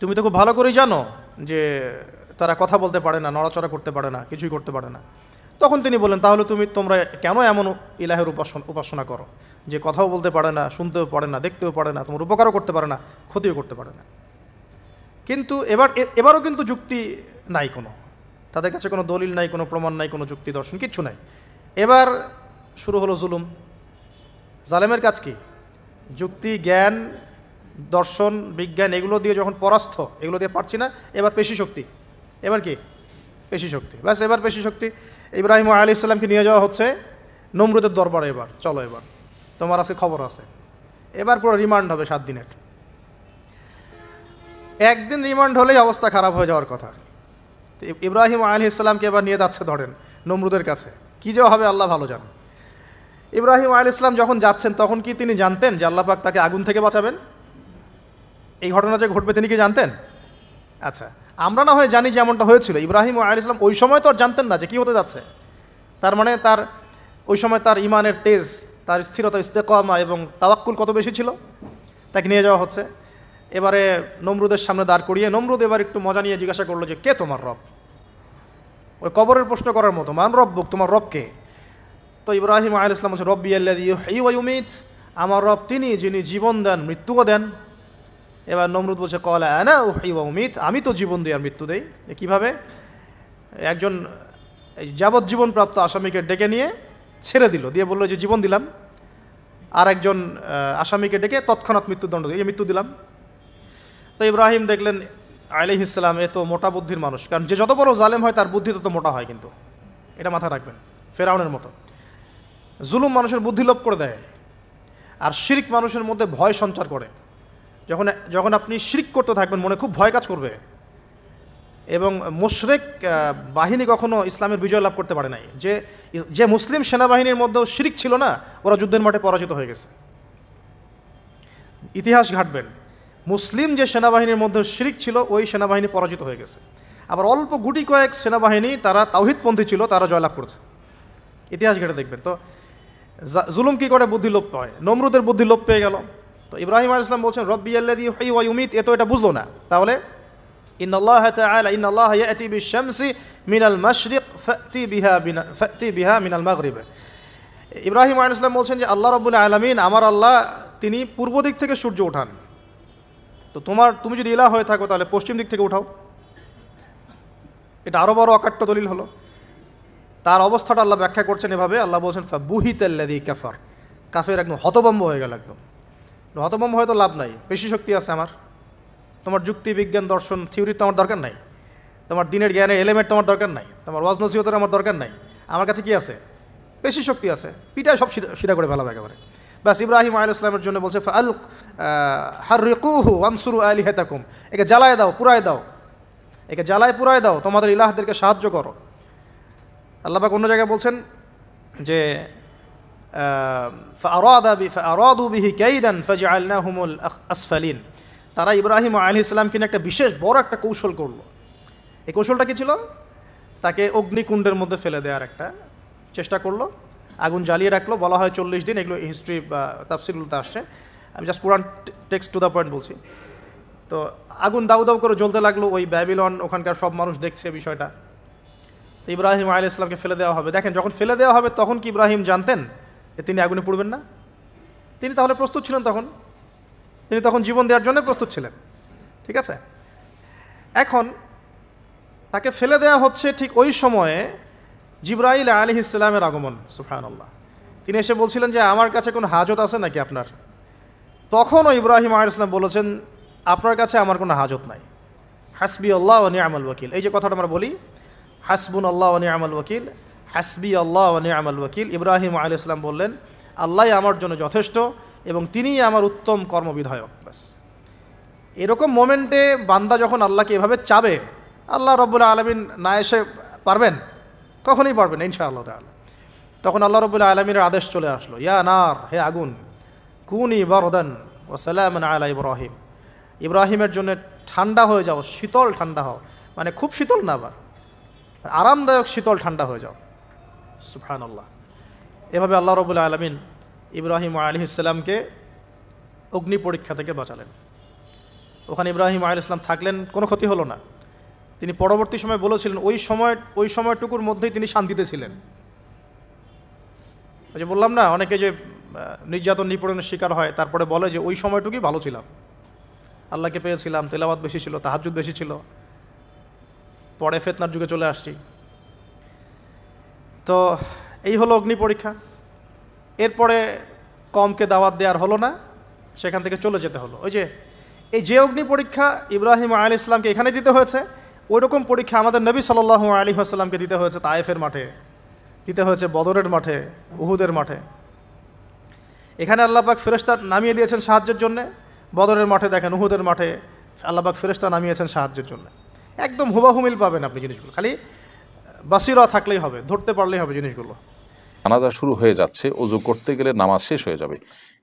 তুমি তো খুব ভালো করেই জানো যে তারা কথা বলতে পারে না, নড়াচড়া করতে পারে না, কিছুই করতে পারে না। তখন তিনি বললেন তাহলে তোমরা কেন এমন ইলাহের উপাসনা করো যে কথাও বলতে পারে না, শুনতেও পারে না, দেখতেও পারে না, তোমার উপকারও করতে পারে না, ক্ষতিও করতে পারে না। কিন্তু এবারও কিন্তু যুক্তি নাই, কোনো তাদের কাছে কোনো দলিল নাই, কোনো প্রমাণ নাই, কোনো যুক্তি দর্শন কিচ্ছু নাই। এবার শুরু হলো জুলুম। জালেমের কাজ কি? যুক্তি, জ্ঞান, দর্শন, বিজ্ঞান এগুলো দিয়ে যখন পরাস্ত, এগুলো দিয়ে পারছি না, এবার পেশি শক্তি। এবার কি? পেশি শক্তি। ব্যাস, এবার পেশি শক্তি। ইব্রাহিম আলাইহিস সালামকে নিয়ে যাওয়া হচ্ছে নমরুদের দরবারে। এবার চলো, এবার তোমার আজকে খবর আছে। এবার পুরো রিমান্ড হবে 7 দিনের। একদিন রিমান্ড হলেই অবস্থা খারাপ হয়ে যাওয়ার কথা। ইব্রাহিম আলাইহিস সালামকে এবার নিয়ে যাচ্ছে ধরেন নমরুদের কাছে, কী যে হবে আল্লাহ ভালো জানেন। ইব্রাহিম আলাইহিস সালাম যখন যাচ্ছেন তখন কি তিনি জানতেন যে আল্লাহ পাক তাকে আগুন থেকে বাঁচাবেন? এই ঘটনা যে ঘটবে তিনি কি জানতেন? আচ্ছা, আমরা না হয় জানি যে এমনটা হয়েছিল। ইব্রাহিম আলাইহিস সালাম ওই সময় তো আর জানতেন না যে কী হতে যাচ্ছে। তার মানে ওই সময় তার ইমানের তেজ, তার স্থিরতা, ইস্তেকামা এবং তাওয়াক্কুল কত বেশি ছিল। তাকে নিয়ে যাওয়া হচ্ছে। এবারে নমরুদের সামনে দাঁড় করিয়ে নমরুদ এবার একটু মজা নিয়ে জিজ্ঞাসা করলো যে কে তোমার রব? ওই কবরের প্রশ্ন করার মতো, মান রব্বুক, তোমার রব কে? তো ইব্রাহিম আলাইহিস সালাম বলছে রব্বি আল্লাযী ইউহয়ী ওয়া ইউমীত, আমার রব তিনি যিনি জীবন দেন, মৃত্যুও দেন। এবার নমরুদ বলছে ক্বালা আনা উহয়ী ওয়া উমীত, আমি তো জীবন দিই আর মৃত্যু দেই। কীভাবে? একজন যাবজ্জীবনপ্রাপ্ত আসামিকে ডেকে নিয়ে ছেড়ে দিল, দিয়ে বললো যে জীবন দিলাম। আর একজন আসামিকে ডেকে তৎক্ষণাৎ মৃত্যুদণ্ড দিয়ে মৃত্যু দিলাম। তো ইব্রাহিম দেখলেন আলাইহিস সালাম এ তো মোটা বুদ্ধির মানুষ, কারণ যে যত বড় জালেম হয় তার বুদ্ধি তত মোটা হয়, কিন্তু এটা মাথায় রাখবেন। ফেরাউনের মতো জুলুম মানুষের বুদ্ধি লোপ করে দেয়, আর শিরক মানুষের মধ্যে ভয় সঞ্চার করে। যখন আপনি শিরক করতে থাকবেন মনে খুব ভয় কাজ করবে। এবং মুশরিক বাহিনী কখনো ইসলামের বিজয় লাভ করতে পারে নাই। যে মুসলিম সেনাবাহিনীর মধ্যেও শিরক ছিল না, ওরা যুদ্ধের মাঠে পরাজিত হয়ে গেছে। ইতিহাস ঘাটবেন, মুসলিম যে সেনাবাহিনীর মধ্যে শিরক ছিল ওই সেনাবাহিনী পরাজিত হয়ে গেছে। আবার অল্প গুটি কয়েক সেনাবাহিনী তারা তাওহীদপন্থী ছিল, তারা জয়লাভ করেছে। ইতিহাস ঘেটে দেখবেন। তো জুলুম কী করে? বুদ্ধি লোপ পায়। নমরুদের বুদ্ধি লোপ পেয়ে গেল। তো ইব্রাহিম আলাইহিস সালাম বলছেন রব্বি আল্লাযী ইউহয়ী ওয়া ইউমীত, এ তো এটা বুঝলো না। তাহলে ইন্নাল্লাহ তাআলা ইন্নাল্লাহ ইয়াতি বিশ-শামসি মিনাল মাশরিক ফাতি বিহা মিনাল মাগরিব। ইব্রাহিম আলাইহিস সালাম বলছেন যে আল্লাহ রাব্বুল আলামিন, আমার আল্লাহ তিনি পূর্ব দিক থেকে সূর্য ওঠান। তো তুমি যদি ইলাহ হয়ে থাকো তাহলে পশ্চিম দিক থেকে উঠাও। এটা আরও বড় অকাট্য দলিল হলো। তার অবস্থাটা আল্লাহ ব্যাখ্যা করছেন এভাবে, আল্লাহ বলছেন ফাবুহিতাল্লাযী কাফার, কাফের একদম হতভম্ব হয়ে গেল। একদম হতভম্ব হয়তো লাভ নাই, বেশি শক্তি আছে আমার, তোমার যুক্তি বিজ্ঞান দর্শন থিওরির তো আমার দরকার নাই, তোমার দিনের জ্ঞানের এলিমেন্ট তোমার দরকার নাই, তোমার ওয়াজ নসিহতের আমার দরকার নাই, আমার কাছে কি আছে? বেশি শক্তি আছে, পিটায় সব সিধা করে ফেলাবে একেবারে। ব্যাস ইব্রাহিম আলাইহিস সালামের জন্য বলছে ফাআল হাররিকুহু ওয়ানসুরু আলিহাতাকুম, একে জ্বালায় দাও, পুরায় দাও, একে জ্বালায় পুরায় দাও, তোমাদের ইলাহদেরকে সাহায্য করো। আল্লাহ পাক অন্য জায়গায় বলছেন যে ফাআরাদু বিহি কাইদান ফাজআলনাহুমুল আসফালিন, তারা ইব্রাহিম আলাইহিস সালামকে নিয়ে একটা বিশেষ বড় একটা কৌশল করলো। এই কৌশলটা কি ছিল? তাকে অগ্নিকুণ্ডের মধ্যে ফেলে দেওয়ার একটা চেষ্টা করলো, আগুন জ্বালিয়ে রাখলো, বলা হয় 40 দিন, এগুলো হিস্ট্রি বা তাফসীরুলতে আসছে, আমি just Quran text to the point বলছি। তো আগুন দাউ দাউ করে জ্বলতে লাগলো, ওই ব্যাবিলন ওখানকার সব মানুষ দেখছে বিষয়টা। তো ইব্রাহিম আলাইহিস সালামকে ফেলে দেওয়া হবে। দেখেন, যখন ফেলে দেওয়া হবে তখন কি ইব্রাহিম জানতেন যে তিনি আগুনে পুড়বেন না? তিনি তাহলে প্রস্তুত ছিলেন, তিনি তখন জীবন দেওয়ার জন্য প্রস্তুত ছিলেন। ঠিক আছে, এখন তাকে ফেলে দেওয়া হচ্ছে, ঠিক ওই সময়ে জিবরাইল আলাইহিস সালামের আগমন। সুবহানাল্লাহ। তিনি এসে বলছিলেন যে আমার কাছে কোনো হাজত আছে নাকি আপনার? তখনও ইব্রাহিম আলাইহিস সালাম বলেছেন আপনার কাছে আমার কোনো হাজত নাই, হাসবি আল্লাহ ওয়া নি'মাল ওয়াকিল। এই যে কথাটা আমরা বলি হাসবুন আল্লাহ ওয়া নি'মাল ওয়াকিল, হাসবি আল্লাহ ওয়া নি'মাল ওয়াকিল, ইব্রাহিম আলাইহিস সালাম বললেন আল্লাহই আমার জন্য যথেষ্ট এবং তিনিই আমার উত্তম কর্মবিধায়ক। ব্যাস এরকম মোমেন্টে বান্দা যখন আল্লাহকে এভাবে চাবে, আল্লাহ রব্বুল আলামিন না এসে পারবেন? কখনোই পারবেন না ইনশাআল্লাহ তাআলা। তখন আল্লাহ রব্বুল আলামিনের আদেশ চলে আসলো, ইয়া নার, হে আগুন, কুনি বারদান ওয়া সালামান আলা ইব্রাহিম, ইব্রাহিমের জন্য ঠান্ডা হয়ে যাও, শীতল ঠান্ডা হও, মানে খুব শীতল না, আবার আরামদায়ক শীতল ঠান্ডা হয়ে যাও। সুবহানাল্লাহ। এভাবে আল্লাহ রব্বুল আলামিন ইব্রাহিম আলাইহিস সালামকে অগ্নি পরীক্ষা থেকে বাঁচালেন। ওখানে ইব্রাহিম আলাইহিস সালাম থাকলেন, কোনো ক্ষতি হলো না। তিনি পরবর্তী সময় বলেছিলেন ওই সময়টুকুর মধ্যেই তিনি শান্তিতে ছিলেন। ওই যে বললাম না, অনেকে যে নির্যাতন নিপীড়নের শিকার হয় তারপরে বলে যে ওই সময়টুকুই ভালো ছিলাম, আল্লাহকে পেয়েছিলাম, তেলাওয়াত বেশি ছিল, তাহাজ্জুদ বেশি ছিল, পরে ফিতনার যুগে চলে আসছি। তো এই হলো অগ্নি পরীক্ষা। এরপরে কমকে দাওয়াত দেওয়ার হলো না, সেখান থেকে চলে যেতে হলো। ওই যে অগ্নি পরীক্ষা ইব্রাহিম আলাইহিস সালামকে এখানে দিতে হয়েছে, ওই রকম পরীক্ষা আমাদের নবী সাল্লাল্লাহু আলাইহি ওয়াসাল্লামকে দিতে হয়েছে তায়েফের মাঠে, দিতে হয়েছে বদরের মাঠে, উহুদের মাঠে। এখানে আল্লাহ পাক ফেরেশতা নামিয়ে দিয়েছেন সাহায্যের জন্য, বদরের মাঠে দেখেন, উহুদের মাঠে আল্লাহ পাক ফেরেশতা নামিয়েছেন সাহায্যের জন্য। একদম হুবাহুমিল পাবেন আপনি জিনিসগুলো, খালি বাসিরা থাকলেই হবে, ধরতে পারলেই হবে জিনিসগুলো। জানাজা শুরু হয়ে যাচ্ছে, ওযু করতে গেলে নামাজ শেষ হয়ে যাবে,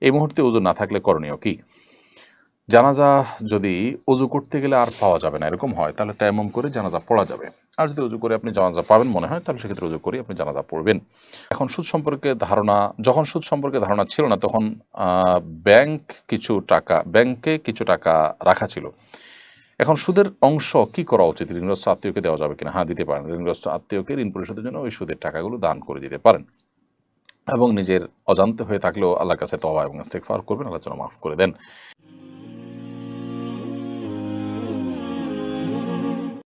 এই মুহূর্তে ওযু না থাকলে করণীয় কি? জানাজা যদি ওযু করতে গেলে আর পাওয়া যাবে না এরকম হয়, তাহলে তায়াম্মুম করে জানাজা পড়া যাবে। আর যদি ওযু করে আপনি জানাজা পাবেন মনে হয়, তাহলে সেক্ষেত্রে ওযু করে আপনি জানাজা পড়বেন। যখন সুদ সম্পর্কে ধারণা ছিল না, তখন ব্যাংকে কিছু টাকা রাখা ছিল। এখন সুদের অংশ কি করা উচিত? ঋণগ্রস্ত আত্মীয়কে দেওয়া যাবে কিনা? হ্যাঁ, দিতে পারেন। ঋণগ্রস্ত আত্মীয়কে ঋণ পরিশোধের জন্য ওই সুদের টাকাগুলো দান করে দিতে পারেন, এবং নিজের অজান্তে হয়ে থাকলেও আল্লাহর কাছে তওবা এবং ইস্তিগফার করবেন, আল্লাহ যেন মাফ করে দেন।